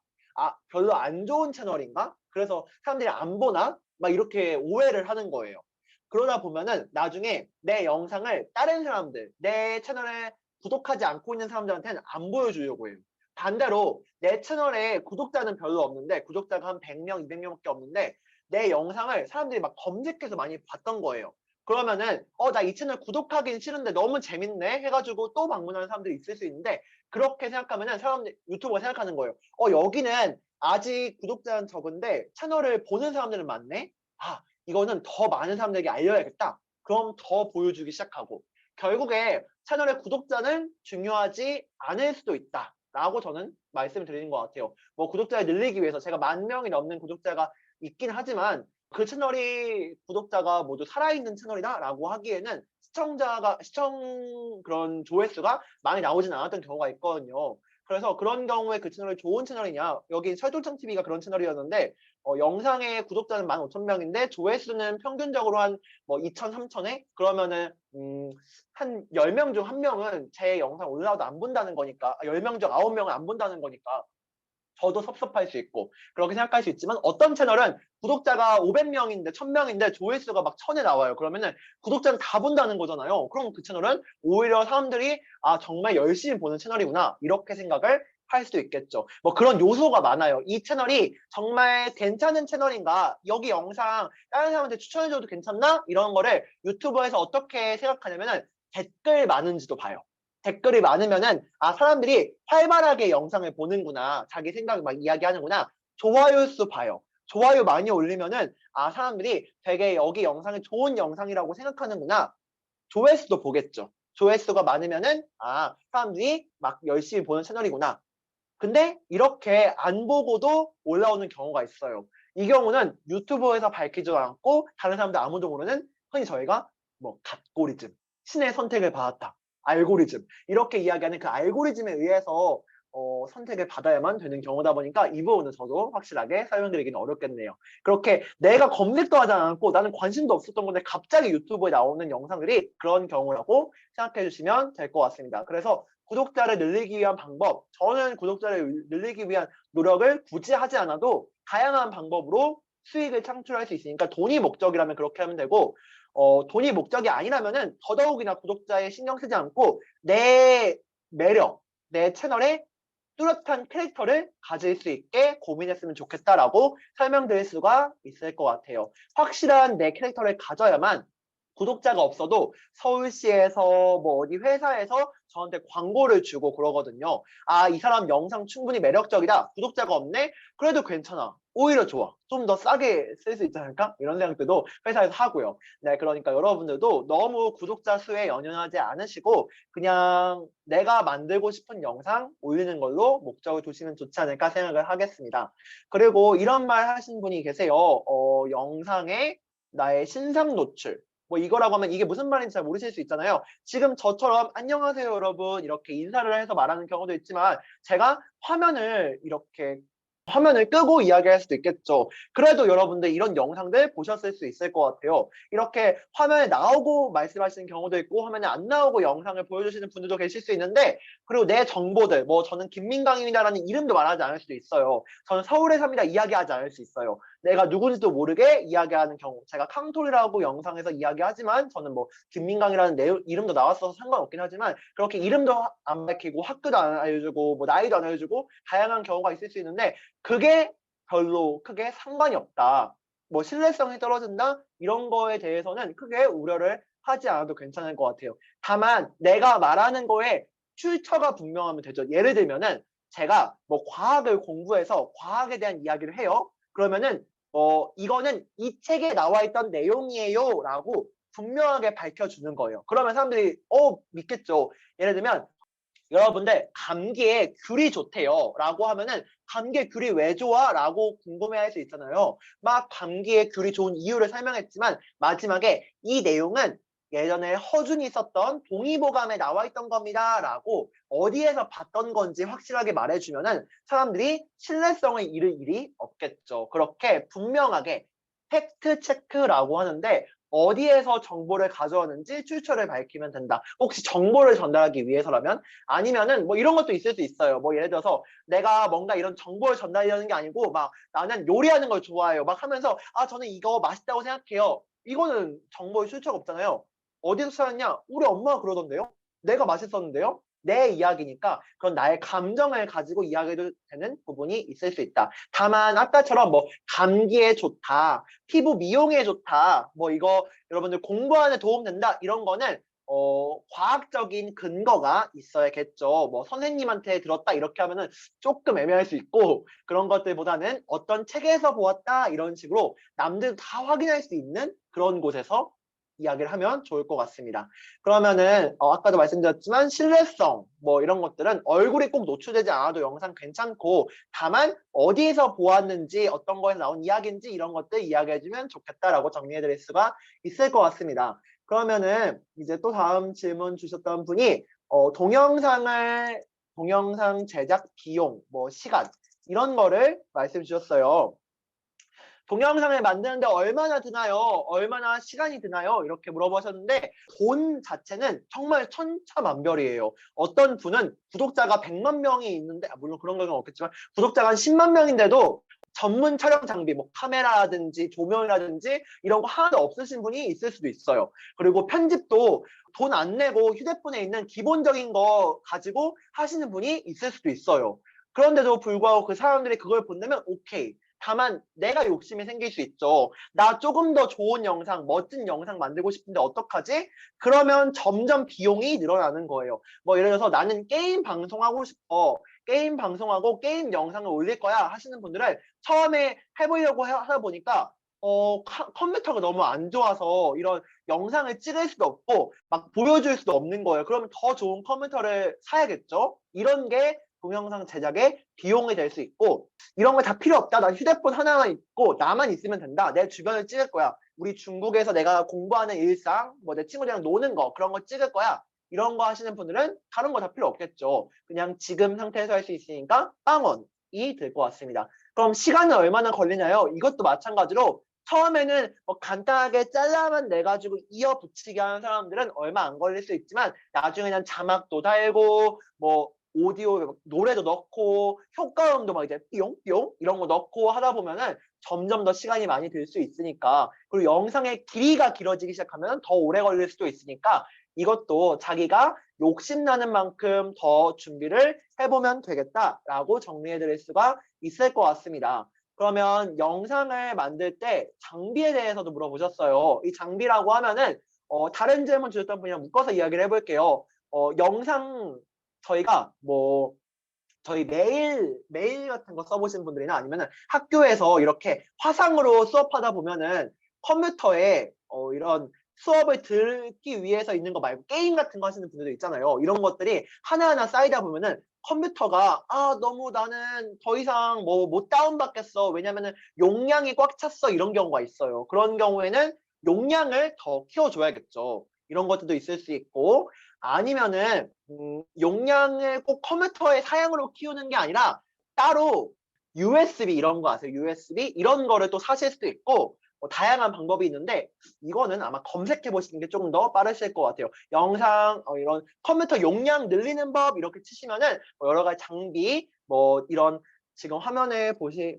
별로 안 좋은 채널인가? 그래서 사람들이 안 보나?' 막 이렇게 오해를 하는 거예요. 그러다 보면은 나중에 내 영상을 다른 사람들, 내 채널에 구독하지 않고 있는 사람들한테는 안 보여주려고 해요. 반대로 내 채널에 구독자는 별로 없는데 구독자가 한 100 명, 200 명밖에 없는데 내 영상을 사람들이 막 검색해서 많이 봤던 거예요. 그러면은 '나 이 채널 구독하긴 싫은데 너무 재밌네.' 해 가지고 또 방문하는 사람들이 있을 수 있는데 그렇게 생각하면은 사람들 유튜버가 생각하는 거예요. '여기는 아직 구독자는 적은데 채널을 보는 사람들은 많네. 이거는 더 많은 사람들에게 알려야겠다.' 그럼 더 보여주기 시작하고 결국에 '채널의 구독자는 중요하지 않을 수도 있다.'라고 저는 말씀을 드리는 것 같아요. 뭐 구독자를 늘리기 위해서 제가 10,000명이 넘는 구독자가 있긴 하지만 그 채널이 구독자가 모두 살아있는 채널이다라고 하기에는 시청 그런 조회수가 많이 나오진 않았던 경우가 있거든요. 그래서 그런 경우에 그 채널이 좋은 채널이냐, 여기 설돌청 TV가 그런 채널이었는데 영상의 구독자는 15,000명인데 조회수는 평균적으로 한 뭐 2,000, 3,000회? 그러면은 한 10명 중 1명은 제 영상 올라와도 안 본다는 거니까 10명 중 9명은 안 본다는 거니까 저도 섭섭할 수 있고 그렇게 생각할 수 있지만 어떤 채널은 구독자가 500명인데 1,000명인데 조회수가 막 1,000에 나와요. 그러면은 구독자는 다 본다는 거잖아요. 그럼 그 채널은 오히려 사람들이 '아 정말 열심히 보는 채널이구나.' 이렇게 생각을 할 수도 있겠죠. 뭐 그런 요소가 많아요. '이 채널이 정말 괜찮은 채널인가? 여기 영상 다른 사람한테 추천해 줘도 괜찮나?' 이런 거를 유튜브에서 어떻게 생각하냐면은 댓글 많은지도 봐요. 댓글이 많으면은 사람들이 활발하게 영상을 보는구나. 자기 생각을 막 이야기하는구나. 좋아요 수 봐요. 좋아요 많이 올리면은 사람들이 되게 여기 영상이 좋은 영상이라고 생각하는구나. 조회수도 보겠죠. 조회수가 많으면은 사람들이 막 열심히 보는 채널이구나. 근데 이렇게 안 보고도 올라오는 경우가 있어요. 이 경우는 유튜브에서 밝히지도 않고 다른 사람들 아무도 모르는 흔히 저희가 뭐 갓고리즘, 신의 선택을 받았다. 알고리즘. 이렇게 이야기하는 그 알고리즘에 의해서 선택을 받아야만 되는 경우다 보니까 이 부분은 저도 확실하게 설명드리기는 어렵겠네요. 그렇게 내가 검색도 하지 않았고 나는 관심도 없었던 건데 갑자기 유튜브에 나오는 영상들이 그런 경우라고 생각해 주시면 될 것 같습니다. 그래서 구독자를 늘리기 위한 방법, 저는 구독자를 늘리기 위한 노력을 굳이 하지 않아도 다양한 방법으로 수익을 창출할 수 있으니까 돈이 목적이라면 그렇게 하면 되고 돈이 목적이 아니라면은 더더욱이나 구독자에 신경 쓰지 않고 내 매력, 내 채널에 뚜렷한 캐릭터를 가질 수 있게 고민했으면 좋겠다라고 설명드릴 수가 있을 것 같아요. 확실한 내 캐릭터를 가져야만 구독자가 없어도 서울시에서 뭐 어디 회사에서 저한테 광고를 주고 그러거든요. 아, 이 사람 영상 충분히 매력적이다. 구독자가 없네? 그래도 괜찮아. 오히려 좋아. 좀 더 싸게 쓸 수 있지 않을까? 이런 생각들도 회사에서 하고요. 네, 그러니까 여러분들도 너무 구독자 수에 연연하지 않으시고 그냥 내가 만들고 싶은 영상 올리는 걸로 목적을 두시면 좋지 않을까 생각을 하겠습니다. 그리고 이런 말 하신 분이 계세요. 영상에 나의 신상 노출. 뭐 이거라고 하면 이게 무슨 말인지 잘 모르실 수 있잖아요. 지금 저처럼 안녕하세요 여러분 이렇게 인사를 해서 말하는 경우도 있지만 제가 화면을 끄고 이야기할 수도 있겠죠. 그래도 여러분들 이런 영상들 보셨을 수 있을 것 같아요. 이렇게 화면에 나오고 말씀하시는 경우도 있고 화면에 안 나오고 영상을 보여주시는 분들도 계실 수 있는데 그리고 내 정보들 뭐 저는 김민강입니다라는 이름도 말하지 않을 수도 있어요. 저는 서울에 삽니다 이야기하지 않을 수 있어요. 내가 누군지도 모르게 이야기하는 경우 제가 캉톨이라고 영상에서 이야기하지만 저는 뭐 김민강이라는 이름도 나왔어서 상관없긴 하지만 그렇게 이름도 안 밝히고 학교도 안 알려주고 뭐 나이도 안 알려주고 다양한 경우가 있을 수 있는데 그게 별로 크게 상관이 없다. 뭐 신뢰성이 떨어진다? 이런 거에 대해서는 크게 우려를 하지 않아도 괜찮을 것 같아요. 다만 내가 말하는 거에 출처가 분명하면 되죠. 예를 들면은 제가 뭐 과학을 공부해서 과학에 대한 이야기를 해요. 그러면은 이거는 이 책에 나와 있던 내용이에요 라고 분명하게 밝혀주는 거예요. 그러면 사람들이 믿겠죠. 예를 들면 여러분들 감기에 귤이 좋대요 라고 하면은 감기에 귤이 왜 좋아? 라고 궁금해할 수 있잖아요. 막 감기에 귤이 좋은 이유를 설명했지만 마지막에 이 내용은 예전에 허준이 썼던 동의보감에 나와 있던 겁니다 라고 어디에서 봤던 건지 확실하게 말해주면은 사람들이 신뢰성을 잃을 일이 없겠죠. 그렇게 분명하게 팩트 체크라고 하는데 어디에서 정보를 가져왔는지 출처를 밝히면 된다. 혹시 정보를 전달하기 위해서라면 아니면은 뭐 이런 것도 있을 수 있어요. 뭐 예를 들어서 내가 뭔가 이런 정보를 전달하려는 게 아니고 막 나는 요리하는 걸 좋아해요. 막 하면서 아 저는 이거 맛있다고 생각해요. 이거는 정보의 출처가 없잖아요. 어디서 찾았냐? 우리 엄마가 그러던데요. 내가 맛있었는데요. 내 이야기니까 그건 나의 감정을 가지고 이야기해도 되는 부분이 있을 수 있다. 다만 아까처럼 뭐 감기에 좋다, 피부 미용에 좋다, 뭐 이거 여러분들 공부하는 데 도움된다 이런 거는 과학적인 근거가 있어야겠죠. 뭐 선생님한테 들었다 이렇게 하면은 조금 애매할 수 있고 그런 것들보다는 어떤 책에서 보았다 이런 식으로 남들 다 확인할 수 있는 그런 곳에서 이야기를 하면 좋을 것 같습니다. 그러면은 아까도 말씀드렸지만 신뢰성 뭐 이런 것들은 얼굴이 꼭 노출되지 않아도 영상 괜찮고 다만 어디에서 보았는지 어떤 거에서 나온 이야기인지 이런 것들 이야기해주면 좋겠다라고 정리해드릴 수가 있을 것 같습니다. 그러면은 이제 또 다음 질문 주셨던 분이 동영상 제작 비용, 뭐 시간 이런 거를 말씀 주셨어요. 동영상을 만드는데 얼마나 드나요? 얼마나 시간이 드나요? 이렇게 물어보셨는데 돈 자체는 정말 천차만별이에요. 어떤 분은 구독자가 100만 명이 있는데 물론 그런 경우는 없겠지만 구독자가 한 10만 명인데도 전문 촬영 장비, 뭐 카메라라든지 조명이라든지 이런 거 하나도 없으신 분이 있을 수도 있어요. 그리고 편집도 돈 안 내고 휴대폰에 있는 기본적인 거 가지고 하시는 분이 있을 수도 있어요. 그런데도 불구하고 그 사람들이 그걸 본다면 오케이. 다만 내가 욕심이 생길 수 있죠. 나 조금 더 좋은 영상, 멋진 영상 만들고 싶은데 어떡하지? 그러면 점점 비용이 늘어나는 거예요. 뭐 예를 들어서 나는 게임 방송하고 싶어. 게임 방송하고 게임 영상을 올릴 거야 하시는 분들은 처음에 해보려고 하다 보니까 컴퓨터가 너무 안 좋아서 이런 영상을 찍을 수도 없고 막 보여줄 수도 없는 거예요. 그러면 더 좋은 컴퓨터를 사야겠죠? 이런 게 동영상 제작의 비용이 될 수 있고 이런 거 다 필요 없다. 난 휴대폰 하나만 있고 나만 있으면 된다. 내 주변을 찍을 거야. 우리 중국에서 내가 공부하는 일상, 뭐 내 친구들이랑 노는 거 그런 거 찍을 거야. 이런 거 하시는 분들은 다른 거 다 필요 없겠죠. 그냥 지금 상태에서 할 수 있으니까 빵원이 될 것 같습니다. 그럼 시간은 얼마나 걸리나요? 이것도 마찬가지로 처음에는 뭐 간단하게 잘라만 내가지고 이어 붙이게 하는 사람들은 얼마 안 걸릴 수 있지만 나중에는 자막도 달고 뭐 오디오 노래도 넣고 효과음도 막 이제 뿅뿅 이런 거 넣고 하다 보면은 점점 더 시간이 많이 들 수 있으니까, 그리고 영상의 길이가 길어지기 시작하면 더 오래 걸릴 수도 있으니까 이것도 자기가 욕심나는 만큼 더 준비를 해보면 되겠다라고 정리해 드릴 수가 있을 것 같습니다. 그러면 영상을 만들 때 장비에 대해서도 물어보셨어요. 이 장비라고 하면은 다른 질문 주셨던 분이랑 묶어서 이야기를 해볼게요. 영상 저희가 뭐 저희 메일 같은 거 써보신 분들이나 아니면은 학교에서 이렇게 화상으로 수업하다 보면은 컴퓨터에 이런 수업을 듣기 위해서 있는 거 말고 게임 같은 거 하시는 분들도 있잖아요. 이런 것들이 하나하나 쌓이다 보면은 컴퓨터가 너무 나는 더 이상 뭐 못 다운받겠어. 왜냐면은 용량이 꽉 찼어. 이런 경우가 있어요. 그런 경우에는 용량을 더 키워줘야겠죠. 이런 것들도 있을 수 있고, 아니면은 용량을 꼭 컴퓨터의 사양으로 키우는 게 아니라 따로 USB 이런 거 아세요? USB 이런 거를 또 사실 수도 있고, 다양한 방법이 있는데 이거는 아마 검색해 보시는 게 조금 더 빠르실 것 같아요. 영상 이런 컴퓨터 용량 늘리는 법 이렇게 치시면은 여러 가지 장비 뭐 이런 지금 화면에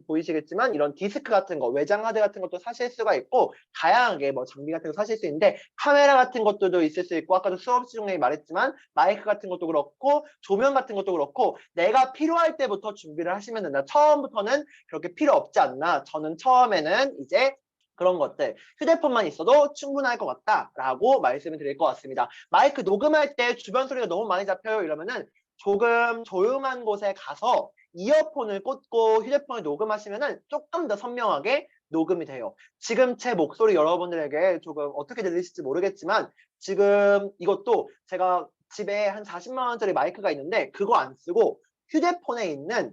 보이시겠지만 이런 디스크 같은 거, 외장 하드 같은 것도 사실 수가 있고, 다양하게 뭐 장비 같은 거 사실 수 있는데 카메라 같은 것들도 있을 수 있고, 아까도 수업 중에 말했지만 마이크 같은 것도 그렇고 조명 같은 것도 그렇고 내가 필요할 때부터 준비를 하시면 된다. 처음부터는 그렇게 필요 없지 않나. 저는 처음에는 이제 그런 것들 휴대폰만 있어도 충분할 것 같다라고 말씀을 드릴 것 같습니다. 마이크 녹음할 때 주변 소리가 너무 많이 잡혀요 이러면은 조금 조용한 곳에 가서 이어폰을 꽂고 휴대폰을 녹음하시면은 조금 더 선명하게 녹음이 돼요. 지금 제 목소리 여러분들에게 조금 어떻게 들리실지 모르겠지만 지금 이것도 제가 집에 한 40만 원짜리 마이크가 있는데 그거 안 쓰고 휴대폰에 있는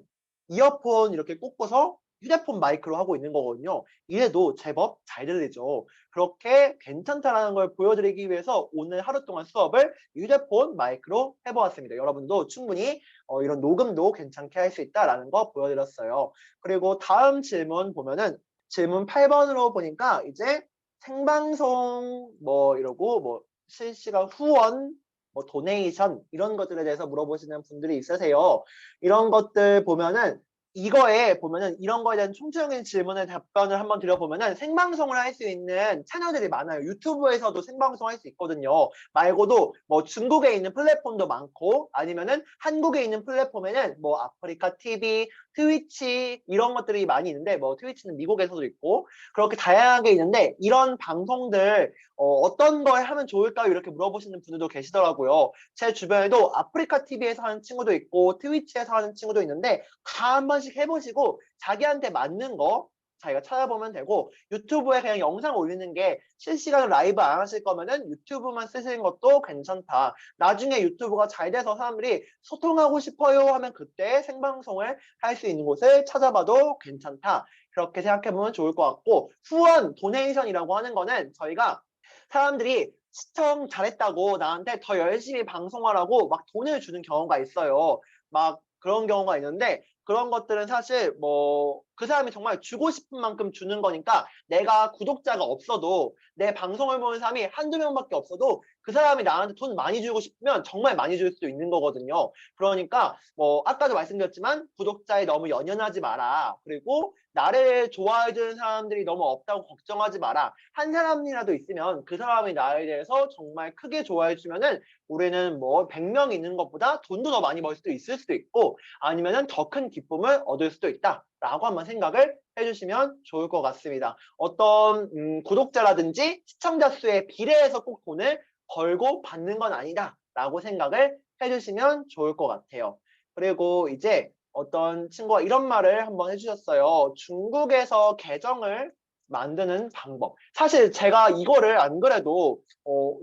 이어폰 이렇게 꽂고서 휴대폰 마이크로 하고 있는 거거든요. 이래도 제법 잘 들리죠. 그렇게 괜찮다라는 걸 보여드리기 위해서 오늘 하루 동안 수업을 휴대폰 마이크로 해보았습니다. 여러분도 충분히 이런 녹음도 괜찮게 할 수 있다라는 거 보여드렸어요. 그리고 다음 질문 보면은 질문 8번으로 보니까 이제 생방송 뭐 이러고 뭐 실시간 후원 뭐 도네이션 이런 것들에 대해서 물어보시는 분들이 있으세요. 이런 것들 보면은 이거에 보면은 이런 거에 대한 총체적인 질문에 답변을 한번 드려보면은 생방송을 할 수 있는 채널들이 많아요. 유튜브에서도 생방송 할 수 있거든요. 말고도 뭐 중국에 있는 플랫폼도 많고 아니면은 한국에 있는 플랫폼에는 뭐 아프리카 TV, 트위치 이런 것들이 많이 있는데 뭐 트위치는 미국에서도 있고 그렇게 다양하게 있는데 이런 방송들 어떤 걸 하면 좋을까요? 이렇게 물어보시는 분들도 계시더라고요. 제 주변에도 아프리카 TV에서 하는 친구도 있고 트위치에서 하는 친구도 있는데 다 한 번씩 해보시고 자기한테 맞는 거 자기가 찾아보면 되고, 유튜브에 그냥 영상 올리는 게 실시간으로 라이브 안 하실 거면은 유튜브만 쓰시는 것도 괜찮다. 나중에 유튜브가 잘 돼서 사람들이 소통하고 싶어요 하면 그때 생방송을 할 수 있는 곳을 찾아봐도 괜찮다. 그렇게 생각해보면 좋을 것 같고, 후원, 도네이션이라고 하는 거는 저희가 사람들이 시청 잘했다고 나한테 더 열심히 방송하라고 막 돈을 주는 경우가 있어요. 막 그런 경우가 있는데 그런 것들은 사실 뭐 그 사람이 정말 주고 싶은 만큼 주는 거니까 내가 구독자가 없어도 내 방송을 보는 사람이 한두 명밖에 없어도 그 사람이 나한테 돈 많이 주고 싶으면 정말 많이 줄 수도 있는 거거든요. 그러니까 뭐 아까도 말씀드렸지만 구독자에 너무 연연하지 마라. 그리고 나를 좋아해 주는 사람들이 너무 없다고 걱정하지 마라. 한 사람이라도 있으면 그 사람이 나에 대해서 정말 크게 좋아해 주면은 우리는 뭐 100명 있는 것보다 돈도 더 많이 벌 수도 있을 수도 있고 아니면은 더 큰 기쁨을 얻을 수도 있다라고 한번 생각을 해주시면 좋을 것 같습니다. 어떤 구독자라든지 시청자 수에 비례해서 꼭 돈을 벌고 받는 건 아니다라고 생각을 해주시면 좋을 것 같아요. 그리고 이제 어떤 친구가 이런 말을 한번 해주셨어요. 중국에서 계정을 만드는 방법. 사실 제가 이거를 안 그래도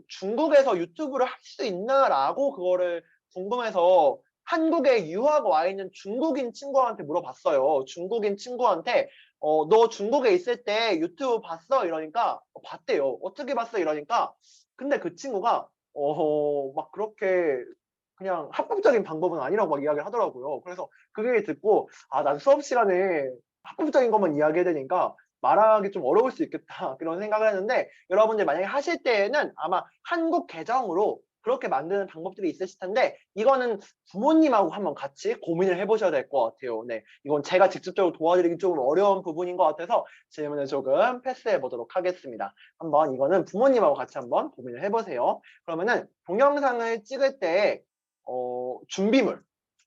중국에서 유튜브를 할 수 있나라고 그거를 궁금해서 한국에 유학 와 있는 중국인 친구한테 물어봤어요. 중국인 친구한테 너 중국에 있을 때 유튜브 봤어? 이러니까 봤대요. 어떻게 봤어? 이러니까 근데 그 친구가 막 그렇게 그냥 합법적인 방법은 아니라고 막 이야기를 하더라고요. 그래서 그게 듣고 난 수업 시간에 합법적인 것만 이야기해야 되니까 말하기 좀 어려울 수 있겠다 그런 생각을 했는데 여러분들 만약에 하실 때에는 아마 한국 계정으로 그렇게 만드는 방법들이 있으실 텐데 이거는 부모님하고 한번 같이 고민을 해보셔야 될 것 같아요. 네, 이건 제가 직접적으로 도와드리기 조금 어려운 부분인 것 같아서 질문을 조금 패스해 보도록 하겠습니다. 한번 이거는 부모님하고 같이 한번 고민을 해보세요. 그러면은 동영상을 찍을 때 준비물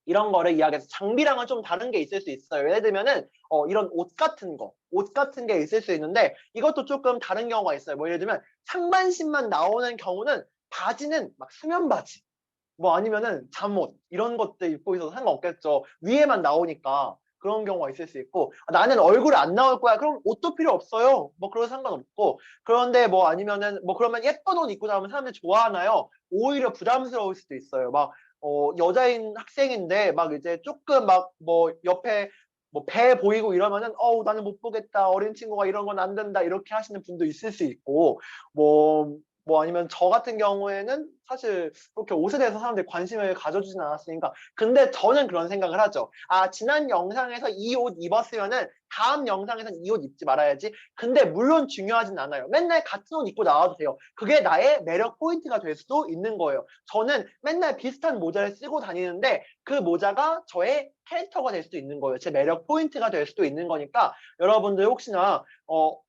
이런 거를 이야기해서 장비랑은 좀 다른 게 있을 수 있어요. 예를 들면은 이런 옷 같은 게 있을 수 있는데 이것도 조금 다른 경우가 있어요. 뭐 예를 들면 상반신만 나오는 경우는 바지는 막 수면 바지 뭐 아니면은 잠옷 이런 것들 입고 있어도 상관없겠죠. 위에만 나오니까 그런 경우가 있을 수 있고 나는 얼굴 안 나올 거야. 그럼 옷도 필요 없어요. 뭐 그런 상관없고 그런데 뭐 아니면은 뭐 그러면 예쁜 옷 입고 나오면 사람들이 좋아하나요? 오히려 부담스러울 수도 있어요. 막 여자인 학생인데 막 이제 조금 막 뭐 옆에 뭐 배 보이고 이러면은 나는 못 보겠다. 어린 친구가 이런 건 안 된다. 이렇게 하시는 분도 있을 수 있고 뭐 아니면 저 같은 경우에는 사실 그렇게 옷에 대해서 사람들이 관심을 가져주진 않았으니까 근데 저는 그런 생각을 하죠. 지난 영상에서 이 옷 입었으면은 다음 영상에서는 이 옷 입지 말아야지. 근데 물론 중요하진 않아요. 맨날 같은 옷 입고 나와도 돼요. 그게 나의 매력 포인트가 될 수도 있는 거예요. 저는 맨날 비슷한 모자를 쓰고 다니는데 그 모자가 저의 캐릭터가 될 수도 있는 거예요. 제 매력 포인트가 될 수도 있는 거니까 여러분들 혹시나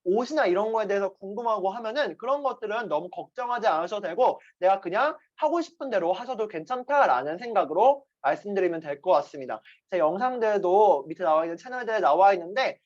옷이나 이런 거에 대해서 궁금하고 하면은 그런 것들은 너무 걱정하지 않으셔도 되고 내가 그냥 하고 싶은 대로 하셔도 괜찮다라는 생각으로 말씀드리면 될 것 같습니다. 제 영상들도 밑에 나와 있는 채널들에 나와 있는데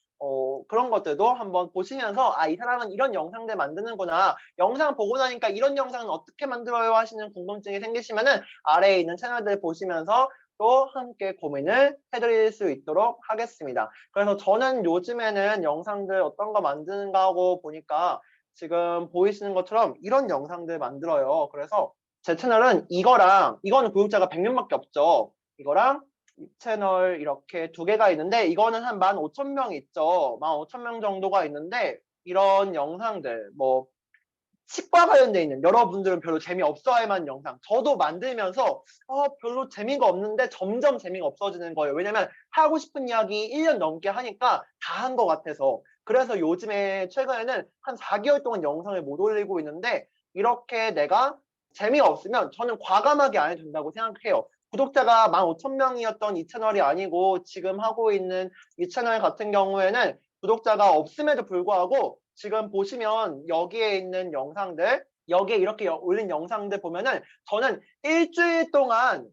그런 것들도 한번 보시면서 이 사람은 이런 영상들 만드는구나. 영상 보고 나니까 이런 영상은 어떻게 만들어요 하시는 궁금증이 생기시면은 아래에 있는 채널들 보시면서 또 함께 고민을 해드릴 수 있도록 하겠습니다. 그래서 저는 요즘에는 영상들 어떤 거 만드는가 하고 보니까 지금 보이시는 것처럼 이런 영상들 만들어요. 그래서 제 채널은 이거는 구독자가 100명밖에 없죠. 이거랑 이 채널 이렇게 두 개가 있는데 이거는 한 15,000명 있죠. 15,000명 정도가 있는데 이런 영상들 뭐 치과 관련돼 있는 여러분들은 별로 재미없어 할 만한 영상 저도 만들면서 별로 재미가 없는데 점점 재미가 없어지는 거예요. 왜냐면 하고 싶은 이야기 1년 넘게 하니까 다 한 것 같아서 그래서 요즘에 최근에는 한 4개월 동안 영상을 못 올리고 있는데 이렇게 내가 재미가 없으면 저는 과감하게 안 해도 된다고 생각해요. 구독자가 15,000명이었던 이 채널이 아니고 지금 하고 있는 이 채널 같은 경우에는 구독자가 없음에도 불구하고 지금 보시면 여기에 있는 영상들 여기에 이렇게 올린 영상들 보면은 저는 일주일 동안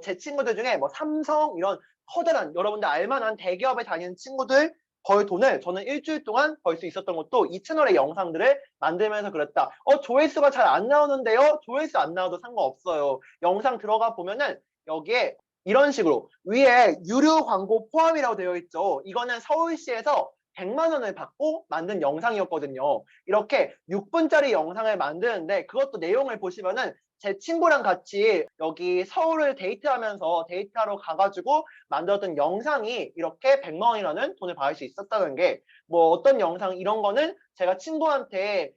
제 친구들 중에 뭐 삼성 이런 커다란 여러분들 알만한 대기업에 다니는 친구들 벌 돈을 저는 일주일 동안 벌 수 있었던 것도 이 채널의 영상들을 만들면서 그랬다. 조회수가 잘 안 나오는데요. 조회수 안 나와도 상관없어요. 영상 들어가 보면은 여기에 이런 식으로 위에 유료 광고 포함이라고 되어 있죠. 이거는 서울시에서 100만 원을 받고 만든 영상이었거든요. 이렇게 6분짜리 영상을 만드는데 그것도 내용을 보시면은 제 친구랑 같이 여기 서울을 데이트하러 가가지고 만들었던 영상이 이렇게 100만 원이라는 돈을 받을 수 있었다는 게 뭐 어떤 영상 이런 거는 제가 친구한테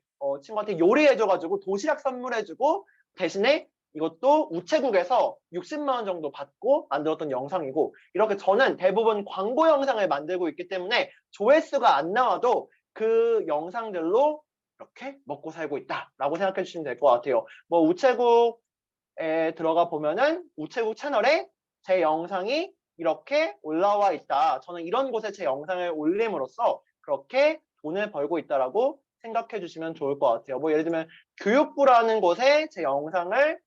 요리해줘가지고 도시락 선물해주고 대신에 이것도 우체국에서 60만 원 정도 받고 만들었던 영상이고 이렇게 저는 대부분 광고 영상을 만들고 있기 때문에 조회수가 안 나와도 그 영상들로 이렇게 먹고 살고 있다라고 생각해 주시면 될 것 같아요. 뭐 우체국에 들어가 보면은 우체국 채널에 제 영상이 이렇게 올라와 있다. 저는 이런 곳에 제 영상을 올림으로써 그렇게 돈을 벌고 있다라고 생각해 주시면 좋을 것 같아요. 뭐 예를 들면 교육부라는 곳에 제 영상을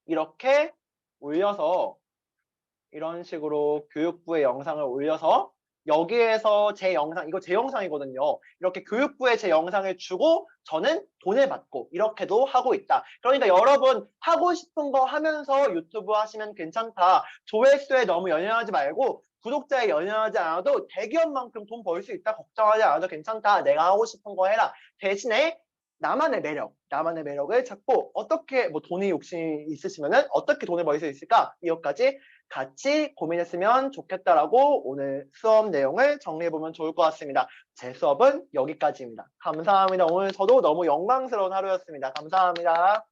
이렇게 올려서 이런 식으로 교육부의 영상을 올려서 여기에서 제 영상, 이거 제 영상이거든요. 이렇게 교육부에 제 영상을 주고 저는 돈을 받고 이렇게도 하고 있다. 그러니까 여러분 하고 싶은 거 하면서 유튜브 하시면 괜찮다. 조회수에 너무 연연하지 말고 구독자에 연연하지 않아도 대기업만큼 돈 벌 수 있다. 걱정하지 않아도 괜찮다. 내가 하고 싶은 거 해라. 대신에 나만의 매력을 찾고 어떻게 뭐 돈이 욕심이 있으시면은 어떻게 돈을 벌 수 있을까? 이것까지 같이 고민했으면 좋겠다라고 오늘 수업 내용을 정리해보면 좋을 것 같습니다. 제 수업은 여기까지입니다. 감사합니다. 오늘 저도 너무 영광스러운 하루였습니다. 감사합니다.